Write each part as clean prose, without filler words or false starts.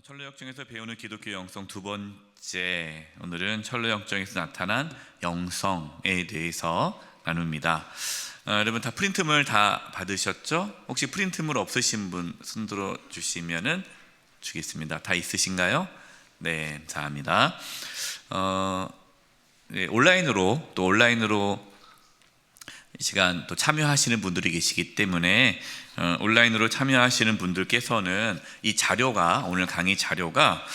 철로역정에서 배우는 기독교 영성 두 번째, 오늘은 철로역정에서 나타난 영성에 대해서 나눕니다. 여러분 다 프린트물 다 받으셨죠? 혹시 프린트물 없으신 분 손 들어 주시면은 주겠습니다. 다 있으신가요? 네, 감사합니다. 네, 온라인으로 이 시간 또 참여하시는 분들이 계시기 때문에 온라인으로 참여하시는 분들께서는 이 자료가, 오늘 강의 자료가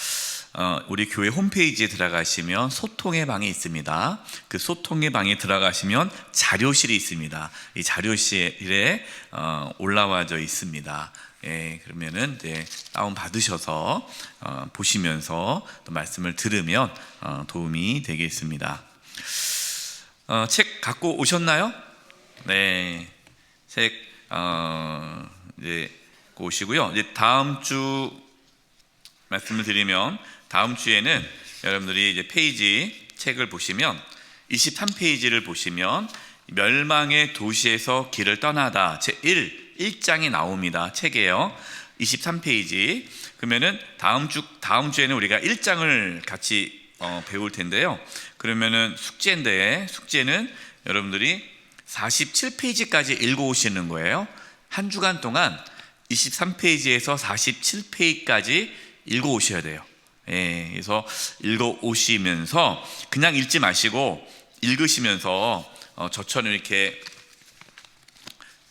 우리 교회 홈페이지에 들어가시면 소통의 방이 있습니다. 그 소통의 방에 들어가시면 자료실이 있습니다. 이 자료실에 올라와져 있습니다. 예, 그러면은 다운 받으셔서 보시면서 또 말씀을 들으면 도움이 되겠습니다. 책 갖고 오셨나요? 네, 책 이제 오시고요. 이제 다음 주 말씀을 드리면, 다음 주에는 여러분들이 이제 페이지 책을 보시면 23페이지를 보시면 멸망의 도시에서 길을 떠나다 제 1장이 나옵니다. 책이에요. 23페이지. 그러면은 다음 주에는 우리가 1장을 같이 배울 텐데요. 그러면은 숙제는 여러분들이 47페이지까지 읽어오시는 거예요. 한 주간 동안 23페이지에서 47페이지까지 읽어오셔야 돼요. 예, 그래서 읽어오시면서 그냥 읽지 마시고 읽으시면서 저처럼 이렇게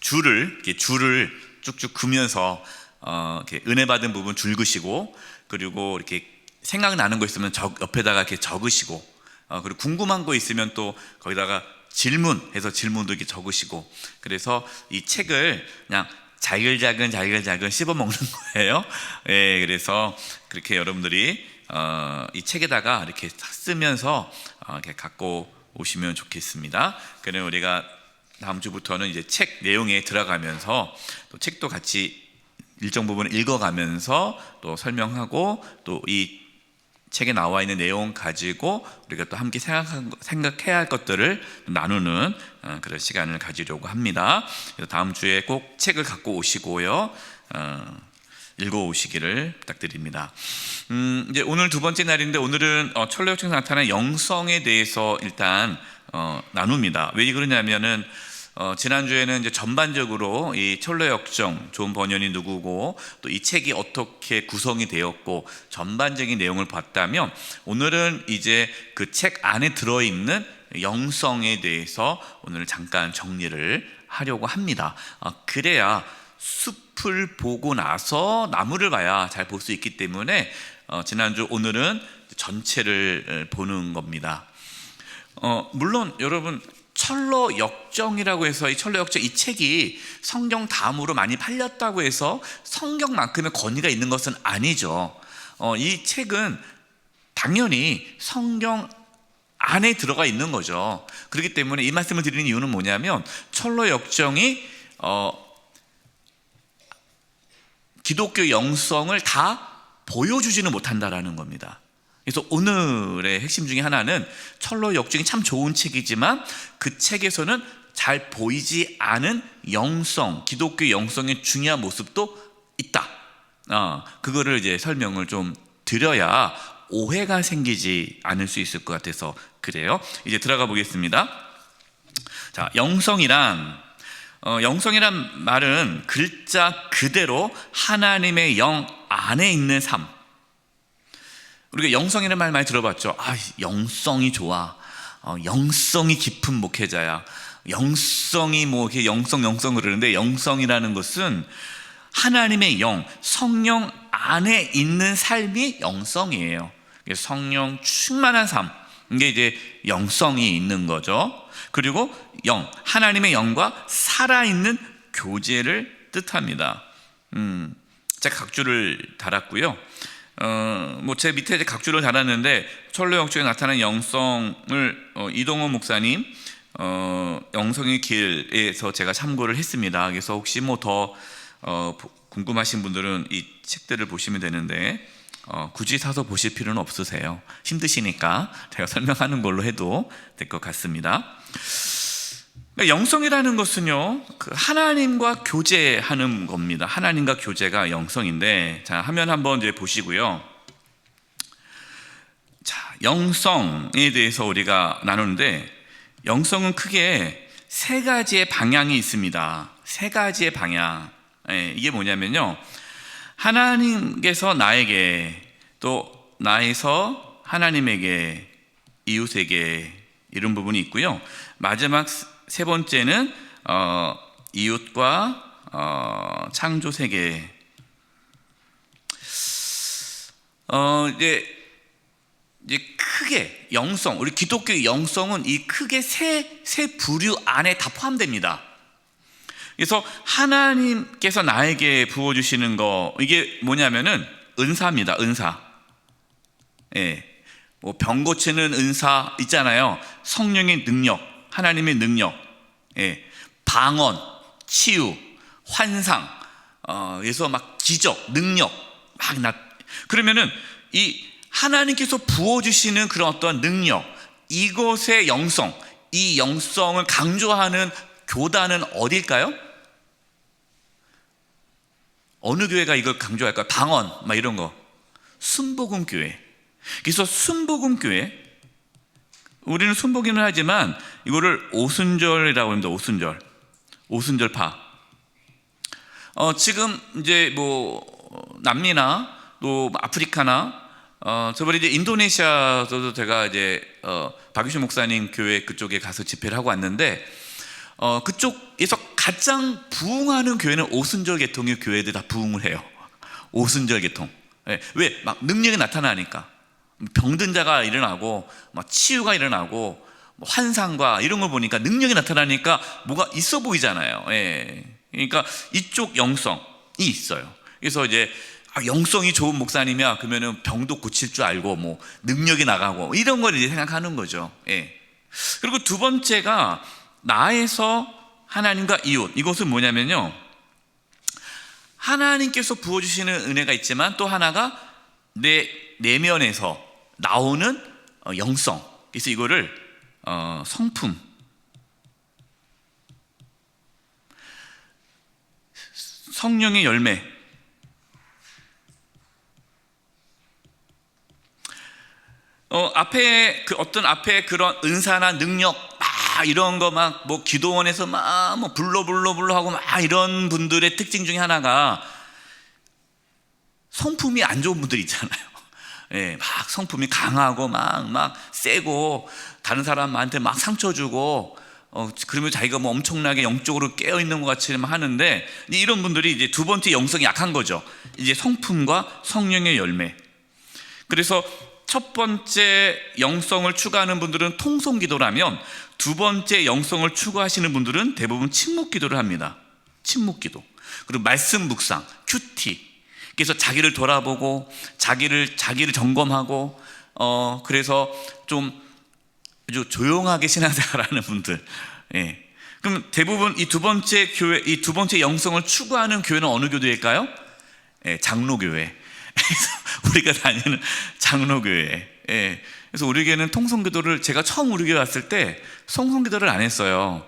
줄을 쭉쭉 그면서 이렇게 은혜 받은 부분 줄 그시고, 그리고 이렇게 생각나는 거 있으면 옆에다가 이렇게 적으시고, 그리고 궁금한 거 있으면 또 거기다가 질문해서 질문도 이렇게 적으시고, 그래서 이 책을 그냥 잘글잘글 씹어 먹는 거예요. 예, 그래서 그렇게 여러분들이 이 책에다가 이렇게 쓰면서 이렇게 갖고 오시면 좋겠습니다. 그러면 우리가 다음 주부터는 이제 책 내용에 들어가면서 또 책도 같이 일정 부분 읽어가면서 또 설명하고, 또 이 책에 나와 있는 내용 가지고 우리가 또 함께 생각해야 할 것들을 나누는 그런 시간을 가지려고 합니다. 그래서 다음 주에 꼭 책을 갖고 오시고요, 읽어오시기를 부탁드립니다. 이제 오늘 두 번째 날인데, 오늘은 철로역정에서 나타난 영성에 대해서 일단 나눕니다. 왜 그러냐면은 지난주에는 이제 전반적으로 이 철로역정, 존 버년이 누구고 또 이 책이 어떻게 구성이 되었고 전반적인 내용을 봤다면, 오늘은 이제 그 책 안에 들어있는 영성에 대해서 오늘 잠깐 정리를 하려고 합니다. 그래야 숲을 보고 나서 나무를 봐야 잘 볼 수 있기 때문에 지난주 오늘은 전체를 보는 겁니다. 물론 여러분, 철로역정이라고 해서 이 철로역정, 이 책이 성경 다음으로 많이 팔렸다고 해서 성경만큼의 권위가 있는 것은 아니죠. 이 책은 당연히 성경 안에 들어가 있는 거죠. 그렇기 때문에 이 말씀을 드리는 이유는 뭐냐면, 철로역정이 기독교 영성을 다 보여주지는 못한다라는 겁니다. 그래서 오늘의 핵심 중에 하나는, 철로역정이 참 좋은 책이지만 그 책에서는 잘 보이지 않은 영성, 기독교 영성의 중요한 모습도 있다. 그거를 이제 설명을 좀 드려야 오해가 생기지 않을 수 있을 것 같아서 그래요. 이제 들어가 보겠습니다. 자, 영성이란 말은 글자 그대로 하나님의 영 안에 있는 삶. 우리가 영성이라는 말 많이 들어봤죠. 영성이 좋아, 영성이 깊은 목회자야, 영성이 뭐 이렇게 영성 그러는데, 영성이라는 것은 하나님의 영, 성령 안에 있는 삶이 영성이에요. 성령 충만한 삶, 이게 이제 영성이 있는 거죠. 그리고 하나님의 영과 살아있는 교제를 뜻합니다. 제가 각주를 달았고요. 제 밑에 이제 각주를 달았는데, 철로역정에 나타난 영성을 이동호 목사님 영성의 길에서 제가 참고를 했습니다. 그래서 혹시 더 궁금하신 분들은 이 책들을 보시면 되는데, 굳이 사서 보실 필요는 없으세요. 힘드시니까 제가 설명하는 걸로 해도 될 것 같습니다. 그러니까 영성이라는 것은요, 그 하나님과 교제하는 겁니다. 하나님과 교제가 영성인데, 자, 화면 한번 이제 보시고요. 자, 영성에 대해서 우리가 나누는데, 영성은 크게 세 가지의 방향이 있습니다. 세 가지의 방향. 이게 뭐냐면요, 하나님께서 나에게, 또 나에서 하나님에게, 이웃에게, 이런 부분이 있고요. 마지막 세 번째는 이웃과 창조 세계. 이제 크게 영성, 우리 기독교의 영성은 이 크게 세 부류 안에 다 포함됩니다. 그래서 하나님께서 나에게 부어주시는 거, 이게 뭐냐면은 은사입니다. 은사. 뭐 병 고치는 은사 있잖아요. 성령의 능력, 하나님의 능력, 방언, 치유, 환상, 그래서 막 기적, 능력, 그러면은 이 하나님께서 부어주시는 그런 어떤 능력, 이것의 영성, 이 영성을 강조하는 교단은 어딜까요? 어느 교회가 이걸 강조할까요? 방언, 막 이런 거. 순복음 교회. 그래서 순복음 교회, 우리는 순복음을 하지만 이거를 오순절이라고 합니다. 오순절, 오순절파. 지금 이제 뭐 남미나 또 아프리카나 저번에 이제 인도네시아에서도 제가 이제 박유신 목사님 교회 그쪽에 가서 집회를 하고 왔는데 그쪽에서 가장 부흥하는 교회는 오순절 계통의 교회들 다 부흥을 해요. 오순절 계통. 왜? 막 능력이 나타나니까. 병든 자가 일어나고 막 치유가 일어나고 뭐 환상과 이런 걸 보니까 능력이 나타나니까 뭐가 있어 보이잖아요. 그러니까 이쪽 영성이 있어요. 그래서 이제 영성이 좋은 목사님이야 그러면은 병도 고칠 줄 알고 뭐 능력이 나가고 이런 걸 이제 생각하는 거죠. 그리고 두 번째가 나에서 하나님과 이웃. 이것은 뭐냐면요, 하나님께서 부어주시는 은혜가 있지만 또 하나가 내 내면에서 나오는 영성. 그래서 이거를 성품, 성령의 열매. 앞에 앞에 그런 은사나 능력 이런 거 막 뭐 기도원에서 막 뭐 불러 하고 막 이런 분들의 특징 중에 하나가 성품이 안 좋은 분들 있잖아요. 막 성품이 강하고 막 세고 다른 사람한테 막 상처 주고 그러면 자기가 뭐 엄청나게 영적으로 깨어 있는 것 같이 하는데, 이런 분들이 이제 두 번째 영성이 약한 거죠. 이제 성품과 성령의 열매. 그래서 첫 번째 영성을 추구하는 분들은 통성 기도라면 두 번째 영성을 추구하시는 분들은 대부분 침묵 기도를 합니다. 침묵 기도. 그리고 말씀 묵상, 큐티. 그래서 자기를 돌아보고 자기를 점검하고 그래서 좀 아주 조용하게 신앙생활하는 분들. 그럼 대부분 이 두 번째 교회, 이 두 번째 영성을 추구하는 교회는 어느 교회일까요? 장로교회. 우리가 다니는 장로교회. 그래서 우리 교회는 통성기도를, 제가 처음 우리 교회 왔을 때 통성기도를 안 했어요.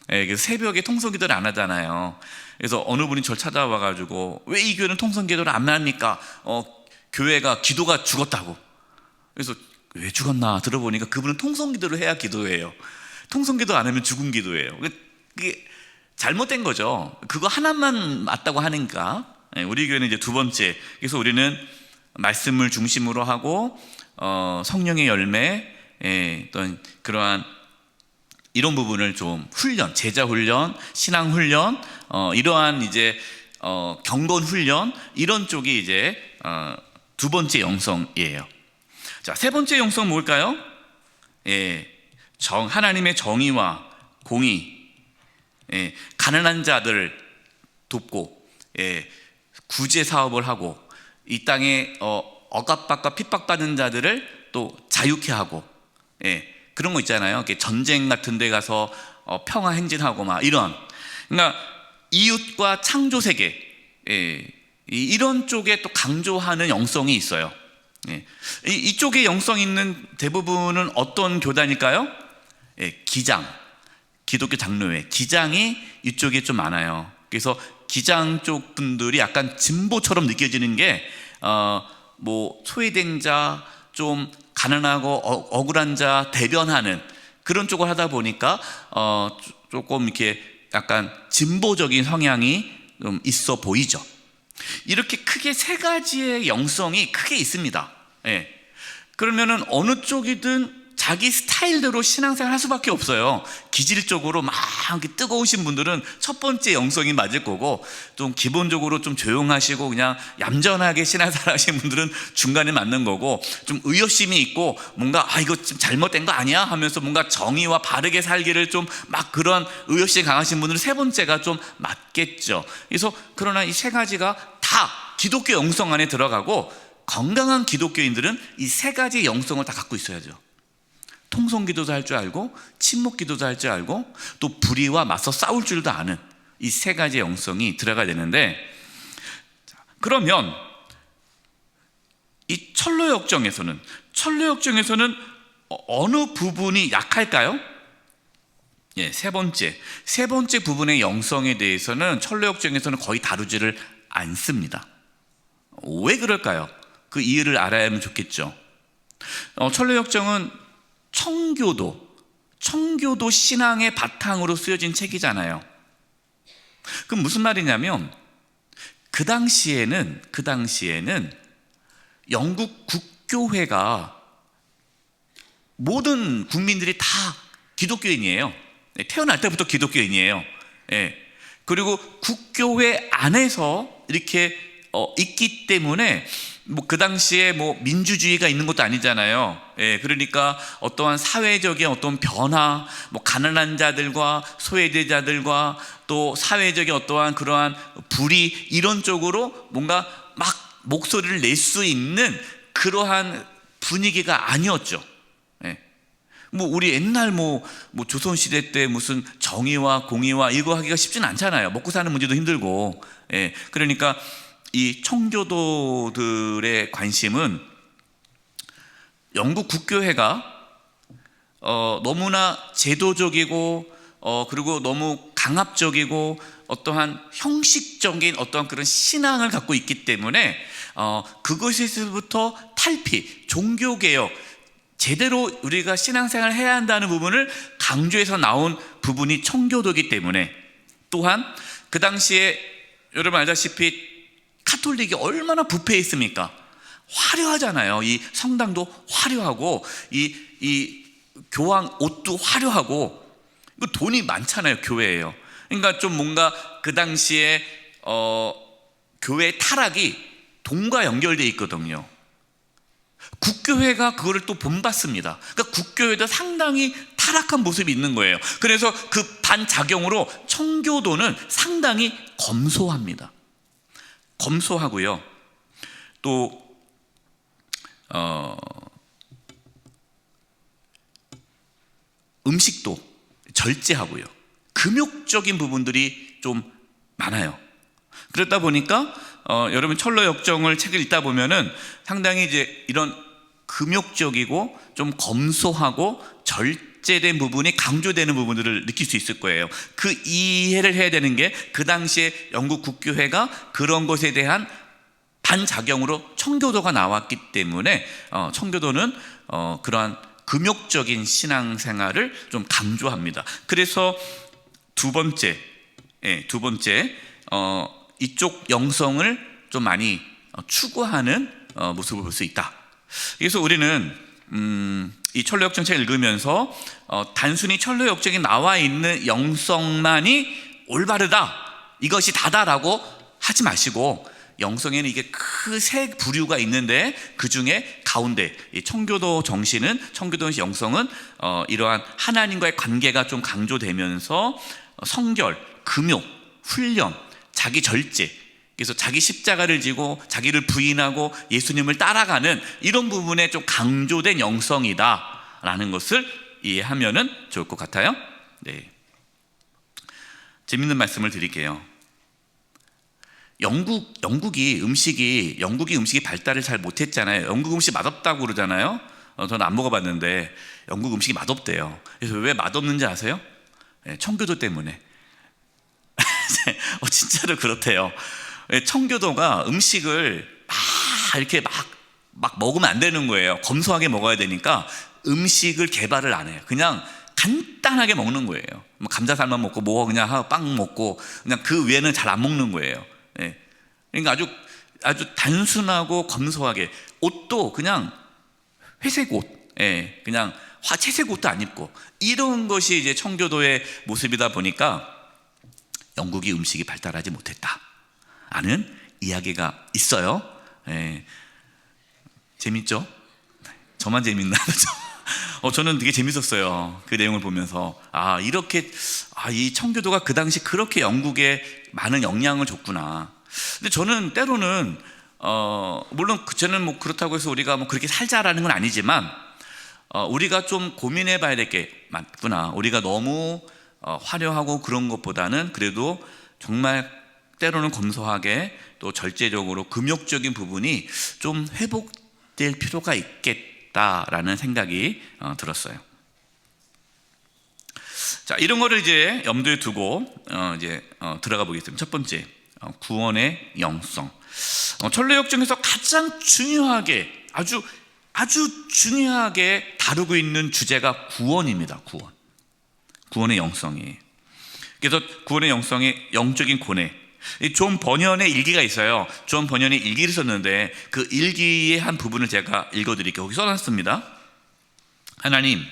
그래서 새벽에 통성기도를 안 하잖아요. 그래서 어느 분이 저를 찾아와가지고 왜 이 교회는 통성기도를 안 합니까? 교회가 기도가 죽었다고. 그래서 왜 죽었나 들어보니까 그분은 통성기도를 해야 기도해요. 통성기도 안 하면 죽은 기도예요. 그게 잘못된 거죠. 그거 하나만 맞다고 하니까. 우리 교회는 이제 두 번째. 그래서 우리는 말씀을 중심으로 하고 성령의 열매, 어떤 그러한 이런 부분을 좀 훈련, 제자 훈련, 신앙 훈련, 이러한 이제 경건 훈련, 이런 쪽이 이제 두 번째 영성이에요. 자, 세 번째 영성 뭘까요? 하나님의 정의와 공의, 가난한 자들을 돕고, 구제 사업을 하고, 이 땅에 억압받고 핍박받는 자들을 또 자유케 하고, 그런 거 있잖아요. 전쟁 같은 데 가서 평화 행진하고 막 이런. 그러니까 이웃과 창조 세계, 이런 쪽에 또 강조하는 영성이 있어요. 이쪽에 영성 있는 대부분은 어떤 교단일까요? 기장 기독교 장로회, 기장이 이쪽에 좀 많아요. 그래서 기장 쪽 분들이 약간 진보처럼 느껴지는 게 뭐 소외된 자, 좀 가난하고 억울한 자 대변하는 그런 쪽을 하다 보니까 조금 이렇게 약간 진보적인 성향이 좀 있어 보이죠. 이렇게 크게 세 가지의 영성이 크게 있습니다. 예. 그러면은 어느 쪽이든 자기 스타일대로 신앙생활 할 수밖에 없어요. 기질적으로 막 뜨거우신 분들은 첫 번째 영성이 맞을 거고, 좀 기본적으로 좀 조용하시고 그냥 얌전하게 신앙생활 하시는 분들은 중간에 맞는 거고, 좀 의협심이 있고 뭔가 이거 좀 잘못된 거 아니야 하면서 뭔가 정의와 바르게 살기를 좀 막 그런 의협심이 강하신 분들은 세 번째가 좀 맞겠죠. 그래서 그러나 이 세 가지가 다 기독교 영성 안에 들어가고, 건강한 기독교인들은 이 세 가지 영성을 다 갖고 있어야죠. 통성기도도 할 줄 알고, 침묵기도도 할 줄 알고, 또 불의와 맞서 싸울 줄도 아는 이 세 가지 영성이 들어가야 되는데, 그러면 이 철로역정에서는 어느 부분이 약할까요? 예, 세 번째 부분의 영성에 대해서는 철로역정에서는 거의 다루지를 않습니다. 왜 그럴까요? 그 이유를 알아야 하면 좋겠죠. 철로역정은 청교도 신앙의 바탕으로 쓰여진 책이잖아요. 그럼 무슨 말이냐면, 그 당시에는 영국 국교회가 모든 국민들이 다 기독교인이에요. 태어날 때부터 기독교인이에요. 그리고 국교회 안에서 이렇게 있기 때문에 뭐 그 당시에 뭐 민주주의가 있는 것도 아니잖아요. 그러니까 어떠한 사회적인 어떤 변화, 뭐 가난한 자들과 소외자들과 또 사회적인 어떠한 그러한 불의, 이런 쪽으로 뭔가 막 목소리를 낼 수 있는 그러한 분위기가 아니었죠. 뭐 우리 옛날 뭐 조선시대 때 무슨 정의와 공의와 이거 하기가 쉽진 않잖아요. 먹고 사는 문제도 힘들고. 그러니까 이 청교도들의 관심은 영국 국교회가 너무나 제도적이고 그리고 너무 강압적이고 어떠한 형식적인 어떠한 그런 신앙을 갖고 있기 때문에 그것에서부터 탈피, 종교개혁, 제대로 우리가 신앙생활을 해야 한다는 부분을 강조해서 나온 부분이 청교도이기 때문에, 또한 그 당시에 여러분 알다시피 카톨릭이 얼마나 부패했습니까? 화려하잖아요. 이 성당도 화려하고 이 교황 옷도 화려하고, 이거 돈이 많잖아요. 교회예요. 그러니까 좀 뭔가 그 당시에 교회 타락이 돈과 연결되어 있거든요. 국교회가 그거를 또 본받습니다. 그러니까 국교회도 상당히 타락한 모습이 있는 거예요. 그래서 그 반작용으로 청교도는 상당히 검소합니다. 검소하고요. 또 음식도 절제하고요. 금욕적인 부분들이 좀 많아요. 그러다 보니까 여러분 철로역정을 책을 읽다 보면은 상당히 이제 이런 금욕적이고 좀 검소하고 절제된 부분이 강조되는 부분들을 느낄 수 있을 거예요. 그 이해를 해야 되는 게, 그 당시에 영국 국교회가 그런 것에 대한 반작용으로 청교도가 나왔기 때문에 청교도는 그러한 금욕적인 신앙생활을 좀 강조합니다. 그래서 두 번째 이쪽 영성을 좀 많이 추구하는 모습을 볼 수 있다. 그래서 우리는 이 철로역정 책을 읽으면서 단순히 철로역정에 나와 있는 영성만이 올바르다, 이것이 다다라고 하지 마시고, 영성에는 이게 그 세 부류가 있는데 그 중에 가운데 이 청교도 정신은, 청교도 영성은 이러한 하나님과의 관계가 좀 강조되면서 성결, 금욕, 훈련, 자기 절제, 그래서 자기 십자가를 지고 자기를 부인하고 예수님을 따라가는 이런 부분에 좀 강조된 영성이다라는 것을 이해하면은 좋을 것 같아요. 네. 재밌는 말씀을 드릴게요. 영국이 음식이 발달을 잘 못했잖아요. 영국 음식 맛없다고 그러잖아요. 저는 안 먹어봤는데 영국 음식이 맛없대요. 그래서 왜 맛없는지 아세요? 청교도 때문에. 진짜로 그렇대요. 청교도가 음식을 이렇게 막 먹으면 안 되는 거예요. 검소하게 먹어야 되니까 음식을 개발을 안 해요. 그냥 간단하게 먹는 거예요. 뭐 감자살만 먹고 뭐 그냥 하고 빵 먹고 그냥 그 외에는 잘 안 먹는 거예요. 그러니까 아주 단순하고 검소하게, 옷도 그냥 회색 옷, 그냥 채색 옷도 안 입고, 이런 것이 이제 청교도의 모습이다 보니까 영국이 음식이 발달하지 못했다라는 이야기가 있어요. 재밌죠? 저만 재밌나? 저는 되게 재밌었어요. 그 내용을 보면서 이렇게 이 청교도가 그 당시 그렇게 영국에 많은 영향을 줬구나. 근데 저는 때로는 물론 저는 뭐 그렇다고 해서 우리가 뭐 그렇게 살자라는 건 아니지만 우리가 좀 고민해 봐야 될 게 많구나. 우리가 너무 화려하고 그런 것보다는 그래도 정말 때로는 검소하게, 또 절제적으로 금욕적인 부분이 좀 회복될 필요가 있겠다라는 생각이 들었어요. 자, 이런 거를 이제 염두에 두고 이제 들어가 보겠습니다. 첫 번째, 구원의 영성. 철로역정에서 가장 중요하게, 아주 중요하게 다루고 있는 주제가 구원입니다. 구원의 영성이에요. 그래서 구원의 영성의 영적인 고뇌. 존 버년의 일기가 있어요. 존 버년이 일기를 썼는데 그 일기의 한 부분을 제가 읽어드릴게요. 거기 써놨습니다. 하나님,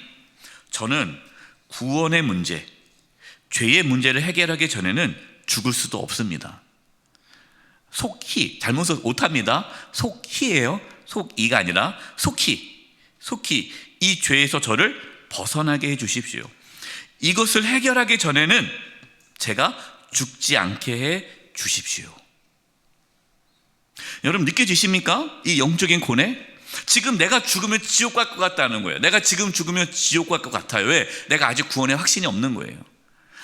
저는 구원의 문제, 죄의 문제를 해결하기 전에는 죽을 수도 없습니다. 속히, 잘못 써서 오타입니다. 속히예요. 속이가 아니라 속히 이 죄에서 저를 벗어나게 해 주십시오. 이것을 해결하기 전에는 제가 죽지 않게 해 주십시오. 여러분, 느껴지십니까? 이 영적인 고뇌? 지금 내가 죽으면 지옥 갈 것 같다는 거예요. 내가 지금 죽으면 지옥 갈 것 같아요. 왜? 내가 아직 구원의 확신이 없는 거예요.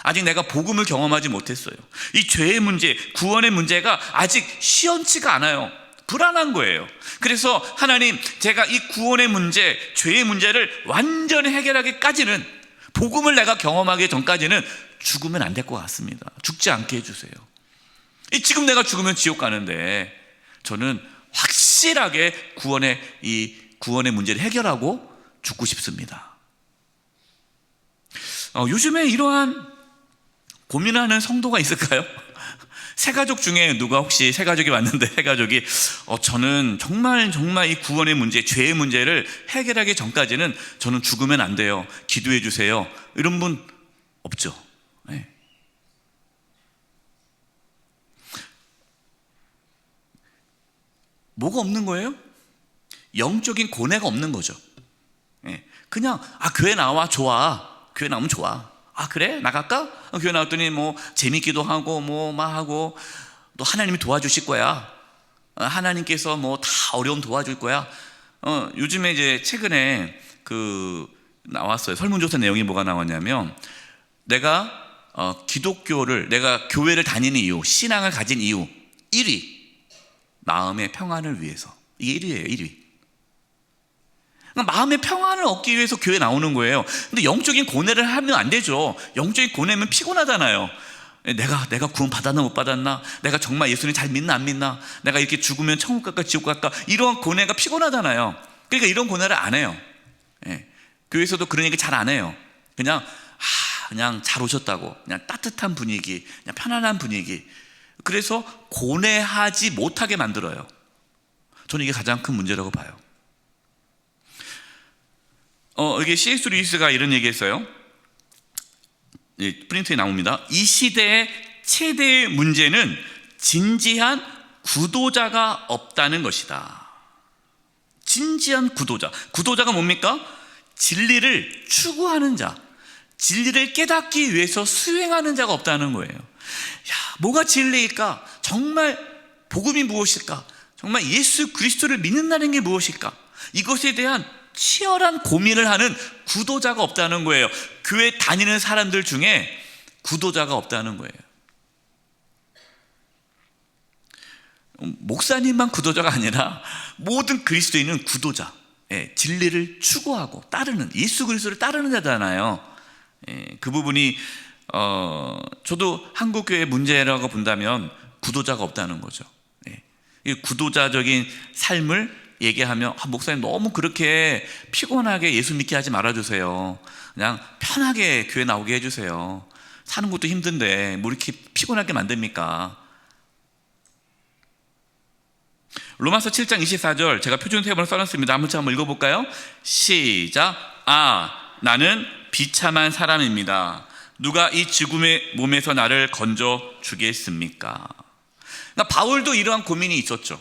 아직 내가 복음을 경험하지 못했어요. 이 죄의 문제, 구원의 문제가 아직 시원치가 않아요. 불안한 거예요. 그래서 하나님, 제가 이 구원의 문제, 죄의 문제를 완전히 해결하기까지는, 복음을 내가 경험하기 전까지는 죽으면 안 될 것 같습니다. 죽지 않게 해주세요. 지금 내가 죽으면 지옥 가는데 저는 확실하게 구원의 문제를 해결하고 죽고 싶습니다. 요즘에 이러한 고민하는 성도가 있을까요? 새가족 중에 누가 혹시 새가족이 왔는데 새가족이 저는 정말 이 구원의 문제, 죄의 문제를 해결하기 전까지는 저는 죽으면 안 돼요. 기도해 주세요. 이런 분 없죠. 네. 뭐가 없는 거예요? 영적인 고뇌가 없는 거죠. 네. 그냥 교회 나와, 좋아. 교회 나오면 좋아. 그래? 나갈까? 교회 나왔더니 뭐 재밌기도 하고 뭐 하고, 또 하나님이 도와주실 거야. 하나님께서 뭐 다 어려움 도와줄 거야. 요즘에 이제 최근에 나왔어요. 설문조사 내용이 뭐가 나왔냐면, 내가 내가 교회를 다니는 이유, 신앙을 가진 이유 1위, 마음의 평안을 위해서. 이게 1위예요. 1위. 마음의 평안을 얻기 위해서 교회 나오는 거예요. 근데 영적인 고뇌를 하면 안 되죠. 영적인 고뇌면 피곤하잖아요. 내가 구원 받았나 못 받았나, 내가 정말 예수님 잘 믿나 안 믿나, 내가 이렇게 죽으면 천국 갈까 지옥 갈까, 이런 고뇌가 피곤하잖아요. 그러니까 이런 고뇌를 안 해요. 교회에서도 그런 얘기 잘 안 해요. 그냥 잘 오셨다고, 그냥 따뜻한 분위기, 그냥 편안한 분위기. 그래서 고뇌하지 못하게 만들어요. 저는 이게 가장 큰 문제라고 봐요. 이게 C.S. 루이스가 이런 얘기했어요. 프린트에 나옵니다. 이 시대의 최대의 문제는 진지한 구도자가 없다는 것이다. 진지한 구도자가 뭡니까? 진리를 추구하는 자, 진리를 깨닫기 위해서 수행하는 자가 없다는 거예요. 뭐가 진리일까? 정말 복음이 무엇일까? 정말 예수 그리스도를 믿는다는 게 무엇일까? 이것에 대한 치열한 고민을 하는 구도자가 없다는 거예요. 교회 다니는 사람들 중에 구도자가 없다는 거예요. 목사님만 구도자가 아니라 모든 그리스도인은 구도자, 진리를 추구하고 따르는, 예수 그리스도를 따르는 자잖아요. 그 부분이 저도 한국 교회 문제라고 본다면 구도자가 없다는 거죠. 예. 이 구도자적인 삶을 얘기하면 목사님 너무 그렇게 피곤하게 예수 믿게 하지 말아주세요. 그냥 편하게 교회 나오게 해주세요. 사는 것도 힘든데 뭐 이렇게 피곤하게 만듭니까? 로마서 7장 24절 제가 표준 세번을 써놨습니다. 한번 읽어볼까요? 시작. 나는 비참한 사람입니다. 누가 이 죽음의 몸에서 나를 건져 주겠습니까? 그러니까 바울도 이러한 고민이 있었죠.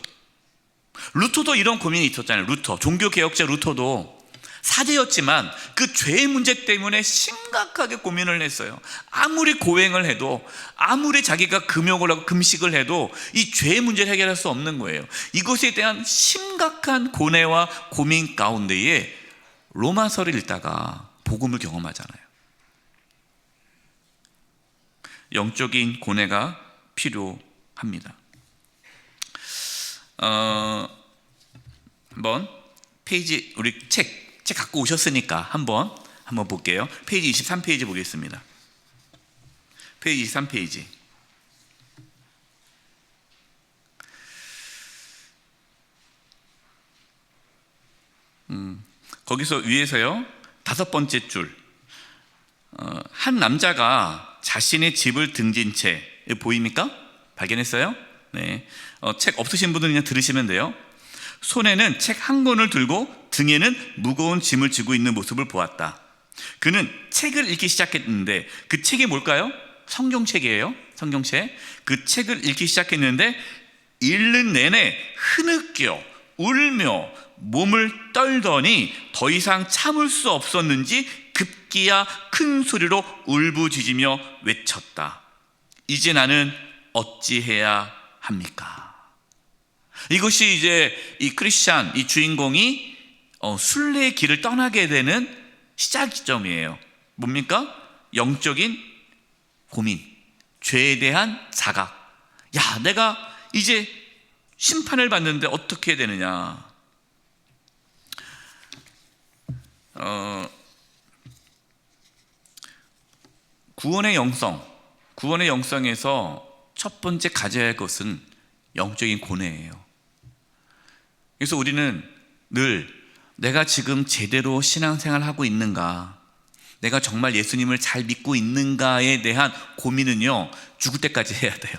루터도 이런 고민이 있었잖아요. 루터, 종교개혁자 루터도 사제였지만 그 죄의 문제 때문에 심각하게 고민을 했어요. 아무리 고행을 해도, 아무리 자기가 금욕을 하고 금식을 해도 이 죄의 문제를 해결할 수 없는 거예요. 이것에 대한 심각한 고뇌와 고민 가운데에 로마서를 읽다가 복음을 경험하잖아요. 영적인 고뇌가 필요합니다. 한번 페이지, 우리 책 갖고 오셨으니까 한번 볼게요. 페이지 23페이지 보겠습니다. 페이지 23페이지. 거기서 위에서요, 5번째 줄. 한 남자가 자신의 집을 등진 채, 보입니까? 발견했어요? 네. 책 없으신 분들은 그냥 들으시면 돼요. 손에는 책 한 권을 들고 등에는 무거운 짐을 지고 있는 모습을 보았다. 그는 책을 읽기 시작했는데 그 책이 뭘까요? 성경책이에요. 성경책. 그 책을 읽기 시작했는데 읽는 내내 흐느껴 울며 몸을 떨더니 더 이상 참을 수 없었는지 급기야 큰 소리로 울부짖으며 외쳤다. 이제 나는 어찌해야 합니까? 이것이 이제 이 크리스찬, 이 주인공이 순례의 길을 떠나게 되는 시작점이에요. 뭡니까? 영적인 고민, 죄에 대한 자각. 야, 내가 이제 심판을 받는데 어떻게 해야 되느냐? 구원의 영성에서 첫 번째 가져야 할 것은 영적인 고뇌예요. 그래서 우리는 늘 내가 지금 제대로 신앙생활을 하고 있는가, 내가 정말 예수님을 잘 믿고 있는가에 대한 고민은요, 죽을 때까지 해야 돼요.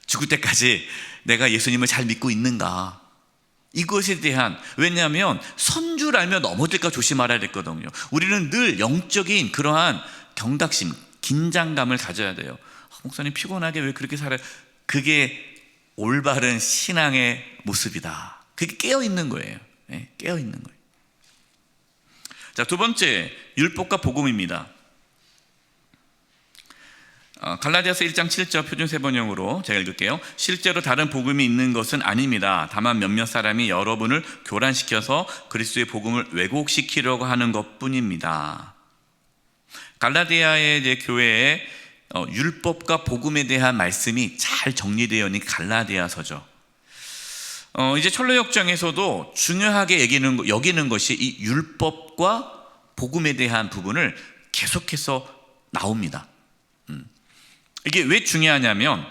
죽을 때까지 내가 예수님을 잘 믿고 있는가, 이것에 대한, 왜냐하면 선 줄 알면 넘어질까 조심하라야 됐거든요. 우리는 늘 영적인 그러한 경각심, 긴장감을 가져야 돼요. 목사님 피곤하게 왜 그렇게 살아요? 그게 올바른 신앙의 모습이다. 그게 깨어있는 거예요. 네, 깨어있는 거예요. 자, 두 번째, 율법과 복음입니다. 갈라디아서 1장 7절 표준 세번형으로 제가 읽을게요. 실제로 다른 복음이 있는 것은 아닙니다. 다만 몇몇 사람이 여러분을 교란시켜서 그리스도의 복음을 왜곡시키려고 하는 것뿐입니다. 갈라디아의 교회에 율법과 복음에 대한 말씀이 잘 정리되어 있는 갈라디아서죠. 이제 철로역정에서도 중요하게 여기는 것이 이 율법과 복음에 대한 부분을 계속해서 나옵니다. 이게 왜 중요하냐면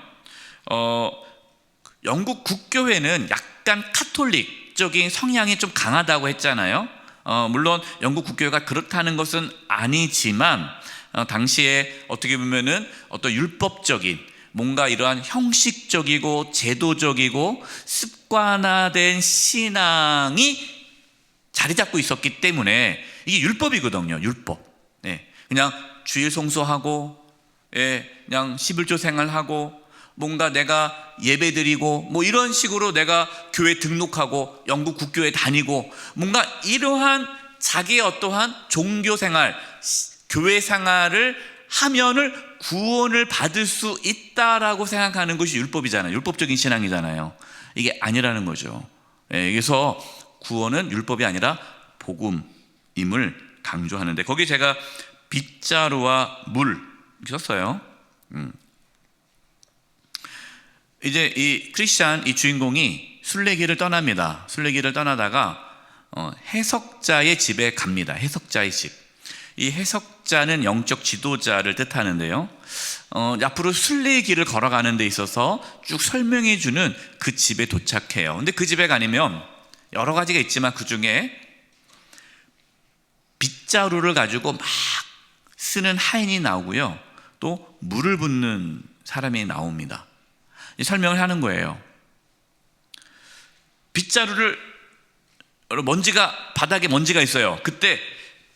영국 국교회는 약간 카톨릭적인 성향이 좀 강하다고 했잖아요. 물론 영국 국교회가 그렇다는 것은 아니지만 당시에 어떻게 보면은 어떤 율법적인 뭔가 이러한 형식적이고 제도적이고 습관화된 신앙이 자리 잡고 있었기 때문에 이게 율법이거든요. 율법. 네. 그냥 주일 송수하고, 그냥 11조 생활하고, 뭔가 내가 예배드리고, 뭐 이런 식으로 내가 교회 등록하고 영국 국교회 다니고, 뭔가 이러한 자기의 어떠한 종교 생활, 교회 생활을 하면을 구원을 받을 수 있다라고 생각하는 것이 율법이잖아요. 율법적인 신앙이잖아요. 이게 아니라는 거죠. 그래서 구원은 율법이 아니라 복음임을 강조하는데, 거기 제가 빗자루와 물 이렇게 썼어요. 이제 이 크리스찬, 이 주인공이 순례길을 떠납니다. 순례길을 떠나다가 해석자의 집에 갑니다. 해석자의 집. 이 해석자는 영적 지도자를 뜻하는데요. 앞으로 순례의 길을 걸어가는 데 있어서 쭉 설명해 주는 그 집에 도착해요. 근데 그 집에 가면 여러 가지가 있지만 그 중에 빗자루를 가지고 막 쓰는 하인이 나오고요. 또 물을 붓는 사람이 나옵니다. 설명을 하는 거예요. 빗자루를, 바닥에 먼지가 있어요. 그때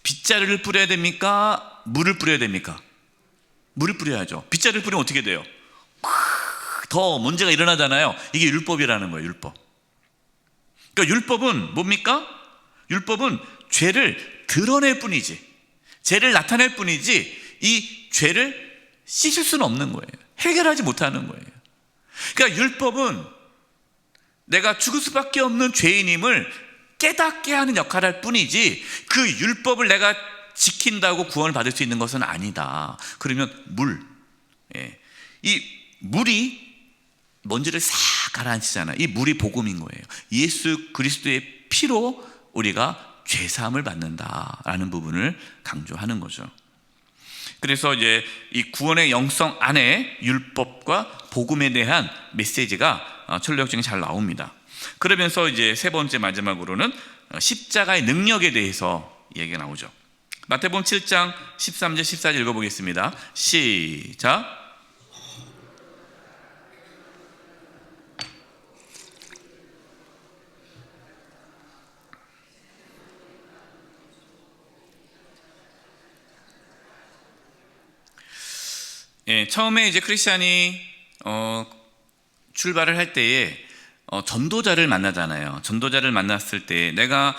빗자루를 뿌려야 됩니까? 물을 뿌려야 됩니까? 물을 뿌려야죠. 빗자루를 뿌리면 어떻게 돼요? 더 먼지가 일어나잖아요. 이게 율법이라는 거예요. 율법. 그러니까 율법은 뭡니까? 율법은 죄를 드러낼 뿐이지, 죄를 나타낼 뿐이지, 이 죄를 씻을 수는 없는 거예요. 해결하지 못하는 거예요. 그러니까 율법은 내가 죽을 수밖에 없는 죄인임을 깨닫게 하는 역할을 할 뿐이지, 그 율법을 내가 지킨다고 구원을 받을 수 있는 것은 아니다. 그러면 이 물이 먼지를 싹 가라앉히잖아요. 이 물이 복음인 거예요. 예수 그리스도의 피로 우리가 죄사함을 받는다라는 부분을 강조하는 거죠. 그래서 이제 이 구원의 영성 안에 율법과 복음에 대한 메시지가 철로역정에 잘 나옵니다. 그러면서 이제 세 번째 마지막으로는 십자가의 능력에 대해서 얘기가 나오죠. 마태복음 7장 13절 14절 읽어보겠습니다. 시작. 처음에 이제 크리스찬이 출발을 할 때에 전도자를 만나잖아요. 전도자를 만났을 때 내가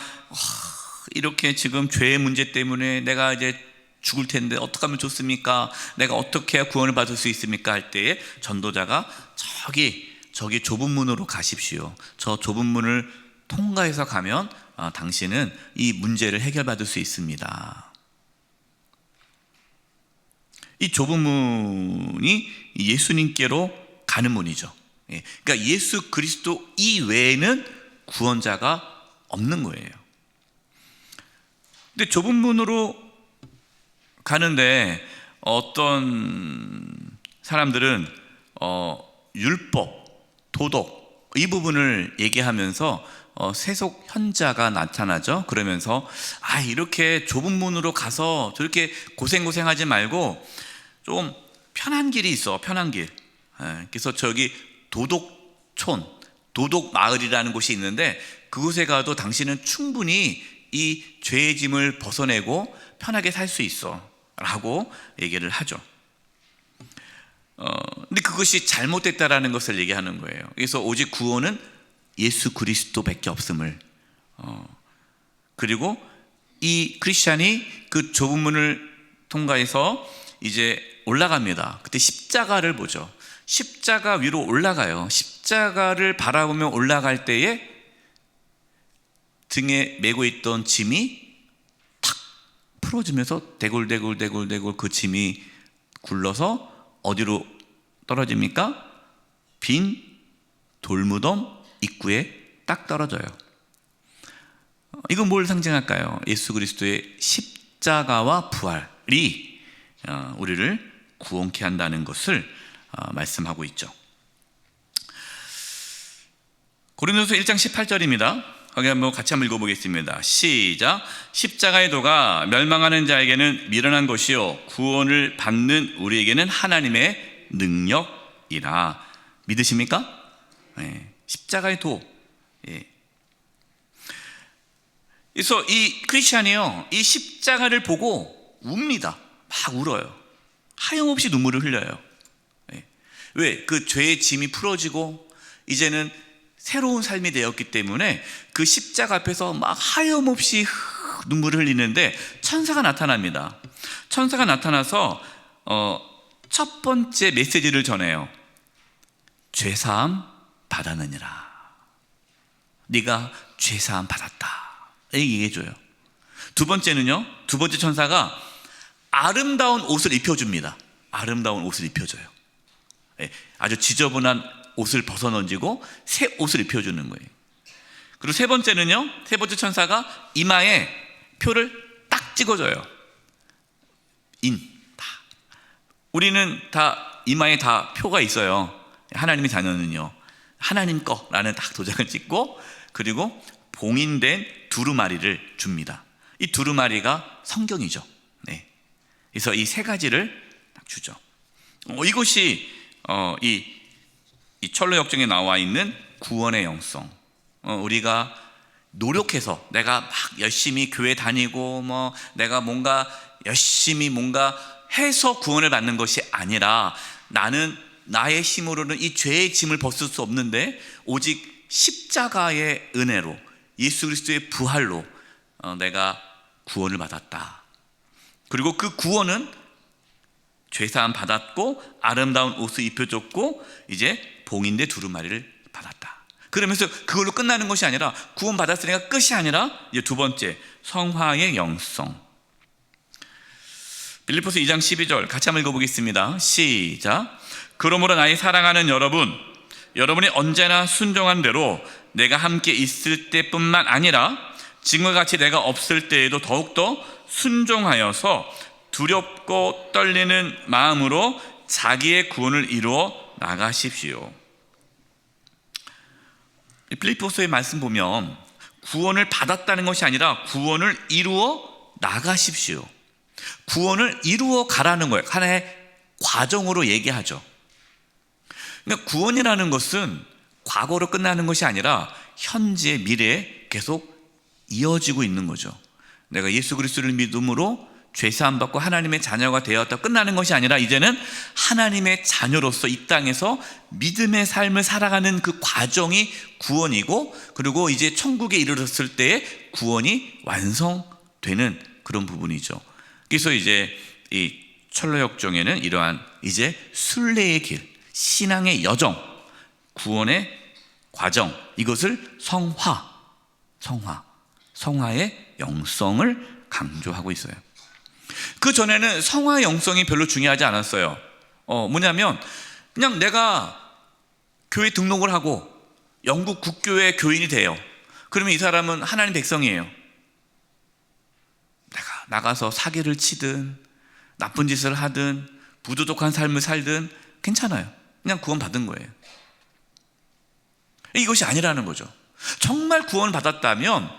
이렇게 지금 죄의 문제 때문에 내가 이제 죽을 텐데 어떻게 하면 좋습니까? 내가 어떻게 해야 구원을 받을 수 있습니까? 할 때에 전도자가 저기 좁은 문으로 가십시오. 저 좁은 문을 통과해서 가면 당신은 이 문제를 해결받을 수 있습니다. 이 좁은 문이 예수님께로 가는 문이죠. 그러니까 예수 그리스도 이외에는 구원자가 없는 거예요. 근데 좁은 문으로 가는데 어떤 사람들은 율법, 도덕 이 부분을 얘기하면서 세속 현자가 나타나죠. 그러면서 이렇게 좁은 문으로 가서 저렇게 고생하지 말고 좀 편한 길이 있어. 편한 길. 그래서 저기 도덕촌, 도덕마을이라는 곳이 있는데 그곳에 가도 당신은 충분히 이 죄의 짐을 벗어내고 편하게 살 수 있어 라고 얘기를 하죠. 근데 그것이 잘못됐다라는 것을 얘기하는 거예요. 그래서 오직 구원은 예수 그리스도밖에 없음을, 그리고 이 크리스찬이 그 좁은 문을 통과해서 이제 올라갑니다. 그때 십자가를 보죠. 십자가 위로 올라가요. 십자가를 바라보며 올라갈 때에 등에 메고 있던 짐이 탁 풀어지면서 대굴대굴 그 짐이 굴러서 어디로 떨어집니까? 빈 돌무덤 입구에 딱 떨어져요. 이건 뭘 상징할까요? 예수 그리스도의 십자가와 부활이 우리를 구원케 한다는 것을 말씀하고 있죠. 고린도서 1장 18절입니다. 거기 한번 같이 한번 읽어보겠습니다. 시작. 십자가의 도가 멸망하는 자에게는 미련한 것이요 구원을 받는 우리에게는 하나님의 능력이라. 믿으십니까? 네. 십자가의 도. 그래서 이 크리스찬이요, 이 십자가를 보고 웁니다. 막 울어요. 하염없이 눈물을 흘려요. 왜? 그 죄의 짐이 풀어지고 이제는 새로운 삶이 되었기 때문에 그 십자가 앞에서 막 하염없이 눈물을 흘리는데 천사가 나타납니다. 천사가 나타나서 첫 번째 메시지를 전해요. 죄사함 받았느니라. 네가 죄사함 받았다. 이렇게 얘기해줘요. 두 번째는요, 두 번째 천사가 아름다운 옷을 입혀줍니다. 아름다운 옷을 입혀줘요. 아주 지저분한 옷을 벗어던지고 새 옷을 입혀주는 거예요. 그리고 세 번째는요, 세 번째 천사가 이마에 표를 딱 찍어줘요. 다. 우리는 다 이마에 다 표가 있어요. 하나님의 자녀는요, 하나님 거라는 딱 도장을 찍고, 그리고 봉인된 두루마리를 줍니다. 이 두루마리가 성경이죠. 네. 그래서 이 세 가지를 딱 주죠. 이것이 이 철로역정에 나와 있는 구원의 영성. 우리가 노력해서 내가 막 열심히 교회 다니고 내가 뭔가 열심히 뭔가 해서 구원을 받는 것이 아니라, 나는 나의 힘으로는 이 죄의 짐을 벗을 수 없는데 오직 십자가의 은혜로, 예수 그리스도의 부활로 내가 구원을 받았다. 그리고 그 구원은 죄사함 받았고 아름다운 옷을 입혀줬고 이제 봉인된 두루마리를 받았다. 그러면서 그걸로 끝나는 것이 아니라, 구원 받았으니까 끝이 아니라 이제 두 번째, 성화의 영성. 빌립보서 2장 12절 같이 한번 읽어보겠습니다. 시작. 그러므로 나의 사랑하는 여러분이 언제나 순종한 대로 내가 함께 있을 때뿐만 아니라 지금과 같이 내가 없을 때에도 더욱더 순종하여서 두렵고 떨리는 마음으로 자기의 구원을 이루어 나가십시오. 빌립보서의 말씀 보면 구원을 받았다는 것이 아니라 구원을 이루어 나가십시오. 구원을 이루어 가라는 거예요. 하나의 과정으로 얘기하죠. 그러니까 구원이라는 것은 과거로 끝나는 것이 아니라 현재, 미래에 계속 이어지고 있는 거죠. 내가 예수 그리스도를 믿음으로 죄사함 받고 하나님의 자녀가 되었다 끝나는 것이 아니라, 이제는 하나님의 자녀로서 이 땅에서 믿음의 삶을 살아가는 그 과정이 구원이고, 그리고 이제 천국에 이르렀을 때에 구원이 완성되는 그런 부분이죠. 그래서 이제 이 철로역정에는 이러한 이제 순례의 길, 신앙의 여정, 구원의 과정, 이것을 성화의 영성을 강조하고 있어요. 그 전에는 성화의 영성이 별로 중요하지 않았어요. 뭐냐면 그냥 내가 교회 등록을 하고 영국 국교회 교인이 돼요. 그러면 이 사람은 하나님 백성이에요. 내가 나가서 사기를 치든 나쁜 짓을 하든 부도덕한 삶을 살든 괜찮아요. 그냥 구원 받은 거예요. 이것이 아니라는 거죠. 정말 구원 받았다면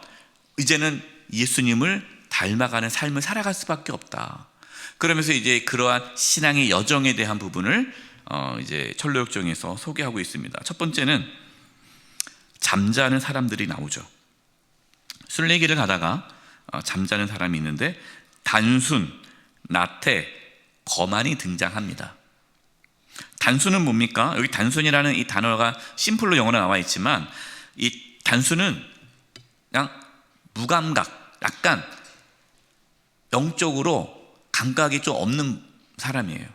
이제는 예수님을 닮아가는 삶을 살아갈 수밖에 없다. 그러면서 이제 그러한 신앙의 여정에 대한 부분을 이제 철로역정에서 소개하고 있습니다. 첫 번째는 잠자는 사람들이 나오죠. 순례길을 가다가 잠자는 사람이 있는데 단순, 나태, 거만이 등장합니다. 단순은 뭡니까? 여기 단순이라는 이 단어가 심플로 영어로 나와 있지만, 이 단순은 그냥 무감각, 약간 영적으로 감각이 좀 없는 사람이에요.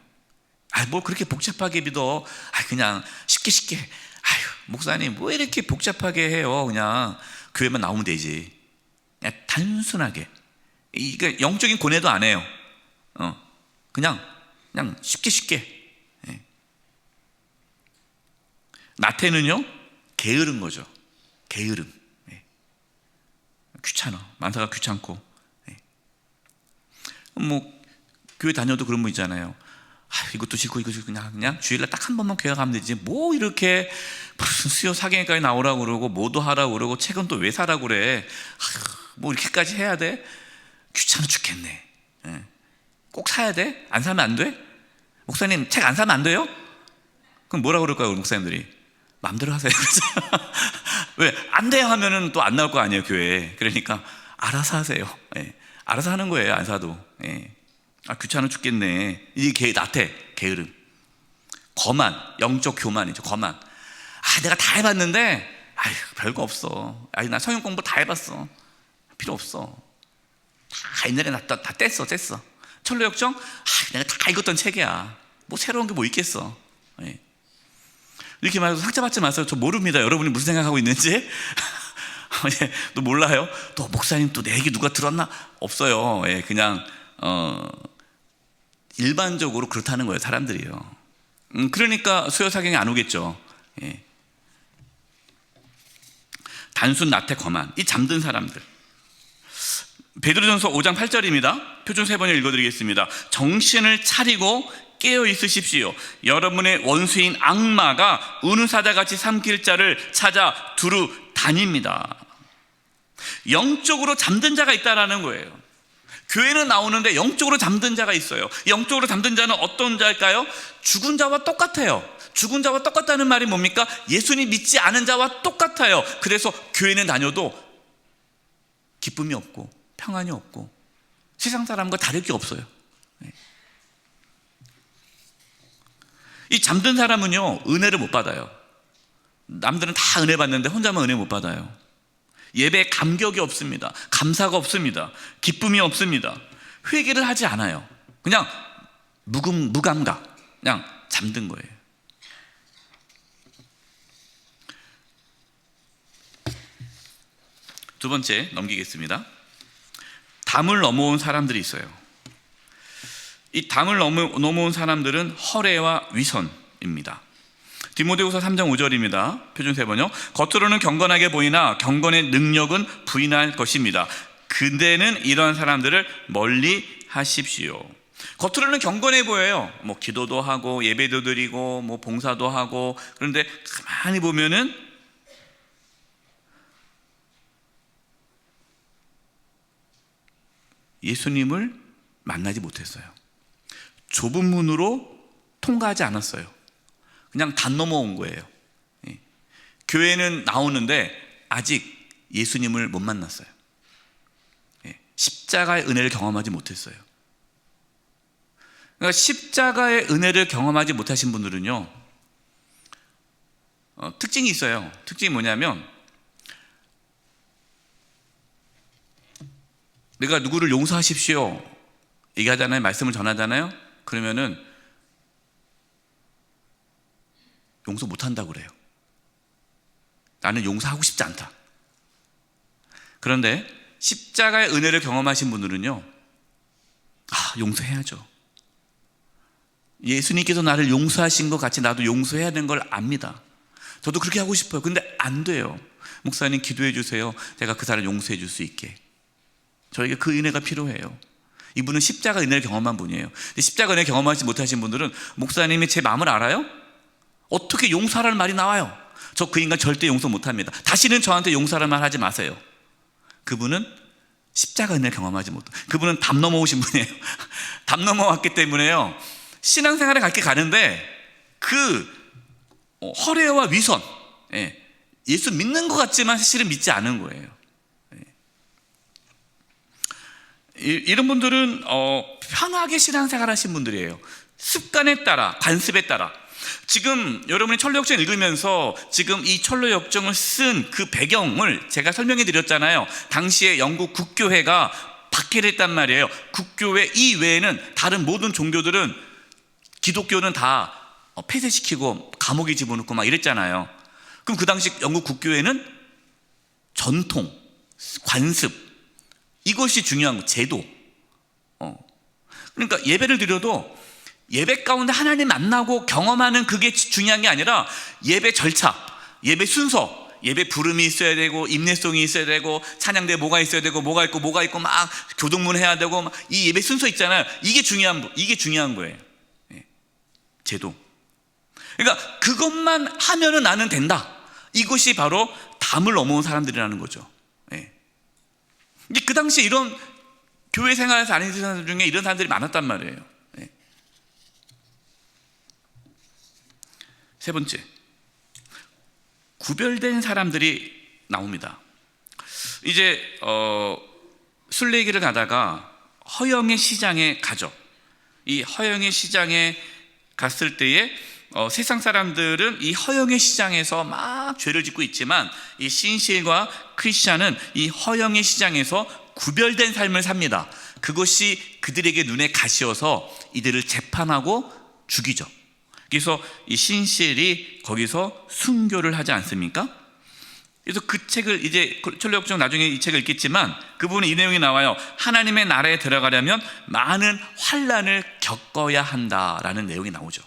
뭐 그렇게 복잡하게 믿어. 그냥 쉽게. 목사님 뭐 이렇게 복잡하게 해요. 그냥 교회만 나오면 되지. 그냥 단순하게. 이게 영적인 고뇌도 안 해요. 그냥 쉽게. 나태는요, 게으른 거죠. 게으름. 귀찮아. 만사가 귀찮고. 뭐 교회 다녀도 그런 분 있잖아요. 이것도 싫고 이것도 싫고 그냥 주일날 딱 한 번만 교회 가면 되지. 뭐 이렇게 무슨 수요 사경회까지 나오라고 그러고 뭐도 하라고 그러고 책은 또 왜 사라고 그래. 뭐 이렇게까지 해야 돼? 귀찮아 죽겠네. 꼭 사야 돼? 안 사면 안 돼? 목사님 책 안 사면 안 돼요? 그럼 뭐라고 그럴까요, 우리 목사님들이? 마음대로 하세요. 왜? 안 돼요 하면은 또 안 나올 거 아니에요, 교회에. 그러니까 알아서 하세요. 알아서 하는 거예요, 안 사도. 귀찮아 죽겠네. 이게 나태, 게으름. 거만, 영적 교만이죠. 거만. 내가 다 해봤는데 별거 없어. 나 성경 공부 다 해봤어. 필요 없어. 다 옛날에 다 뗐어. 철로역정? 내가 다 읽었던 책이야. 뭐 새로운 게 뭐 있겠어. 이렇게 말해서 상처 받지 마세요. 저 모릅니다. 여러분이 무슨 생각하고 있는지. 또 몰라요? 또 목사님 또 내 얘기 누가 들었나? 없어요. 그냥 일반적으로 그렇다는 거예요, 사람들이요. 그러니까 수요 사경에 안 오겠죠. 단순, 나태, 거만, 이 잠든 사람들. 베드로전서 5장 8절입니다. 표준 3번을 읽어드리겠습니다. 정신을 차리고 깨어 있으십시오. 여러분의 원수인 악마가 은사자같이 삼킬 자를 찾아 두루 다닙니다. 영적으로 잠든 자가 있다라는 거예요. 교회는 나오는데 영적으로 잠든 자가 있어요. 영적으로 잠든 자는 어떤 자일까요? 죽은 자와 똑같아요. 죽은 자와 똑같다는 말이 뭡니까? 예수님 믿지 않은 자와 똑같아요. 그래서 교회는 다녀도 기쁨이 없고 평안이 없고 세상 사람과 다를 게 없어요. 이 잠든 사람은요, 은혜를 못 받아요. 남들은 다 은혜 받는데 혼자만 은혜 못 받아요. 예배에 감격이 없습니다. 감사가 없습니다. 기쁨이 없습니다. 회개를 하지 않아요. 그냥 무감각, 그냥 잠든 거예요. 두 번째 넘기겠습니다. 담을 넘어온 사람들이 있어요. 이 담을 넘어온 사람들은 허례와 위선입니다. 디모데후서 3장 5절입니다. 표준 3번요. 겉으로는 경건하게 보이나 경건의 능력은 부인할 것입니다. 그대는 이런 사람들을 멀리 하십시오. 겉으로는 경건해 보여요. 뭐 기도도 하고 예배도 드리고 뭐 봉사도 하고, 그런데 가만히 보면은 예수님을 만나지 못했어요. 좁은 문으로 통과하지 않았어요. 그냥 단 넘어온 거예요. 교회는 나오는데 아직 예수님을 못 만났어요. 십자가의 은혜를 경험하지 못했어요. 그러니까 십자가의 은혜를 경험하지 못하신 분들은요, 특징이 있어요. 특징이 뭐냐면, 내가 누구를 용서하십시오 얘기하잖아요. 말씀을 전하잖아요. 그러면은 용서 못한다고 그래요. 나는 용서하고 싶지 않다. 그런데 십자가의 은혜를 경험하신 분들은요, 용서해야죠. 예수님께서 나를 용서하신 것 같이 나도 용서해야 되는 걸 압니다. 저도 그렇게 하고 싶어요. 근데 안 돼요. 목사님 기도해 주세요. 제가 그 사람을 용서해 줄 수 있게. 저에게 그 은혜가 필요해요. 이분은 십자가 은혜를 경험한 분이에요. 근데 십자가 은혜를 경험하지 못하신 분들은, 목사님이 제 마음을 알아요? 어떻게 용서하라는 말이 나와요? 저 그 인간 절대 용서 못합니다. 다시는 저한테 용서하라는 말 하지 마세요. 그분은 십자가 은혜를 경험하지 못해요. 그분은 담 넘어오신 분이에요. 담 넘어왔기 때문에요, 신앙생활에 갈게 가는데 그 허례와 위선, 예수 믿는 것 같지만 사실은 믿지 않은 거예요. 이런 분들은 편하게 신앙생활 하신 분들이에요. 습관에 따라, 관습에 따라. 지금 여러분이 철로역정 읽으면서 지금 이 철로역정을 쓴 그 배경을 제가 설명해 드렸잖아요. 당시에 영국 국교회가 박해를 했단 말이에요. 국교회 이외에는 다른 모든 종교들은, 기독교는 다 폐쇄시키고 감옥에 집어넣고 막 이랬잖아요. 그럼 그 당시 영국 국교회는 전통, 관습, 이것이 중요한 거, 제도. 그러니까 예배를 드려도 예배 가운데 하나님 만나고 경험하는 그게 중요한 게 아니라 예배 절차, 예배 순서, 예배 부름이 있어야 되고 임내송이 있어야 되고 찬양대 뭐가 있어야 되고 뭐가 있고 막 교동문 해야 되고 막 이 예배 순서 있잖아요. 이게 중요한 거예요. 제도. 그러니까 그것만 하면은 나는 된다. 이것이 바로 담을 넘어온 사람들이라는 거죠. 그 당시에 이런 교회 생활에서 안 했던 사람들 중에 이런 사람들이 많았단 말이에요. 세 번째, 구별된 사람들이 나옵니다. 이제 순례길을 가다가 허영의 시장에 가죠. 이 허영의 시장에 갔을 때에 세상 사람들은 이 허영의 시장에서 막 죄를 짓고 있지만, 이 신실과 크리스찬은 이 허영의 시장에서 구별된 삶을 삽니다. 그것이 그들에게 눈에 가시어서 이들을 재판하고 죽이죠. 그래서 이 신실이 거기서 순교를 하지 않습니까? 그래서 그 책을, 이제 철로역정 나중에 이 책을 읽겠지만 그분은 이 내용이 나와요. 하나님의 나라에 들어가려면 많은 환난을 겪어야 한다라는 내용이 나오죠.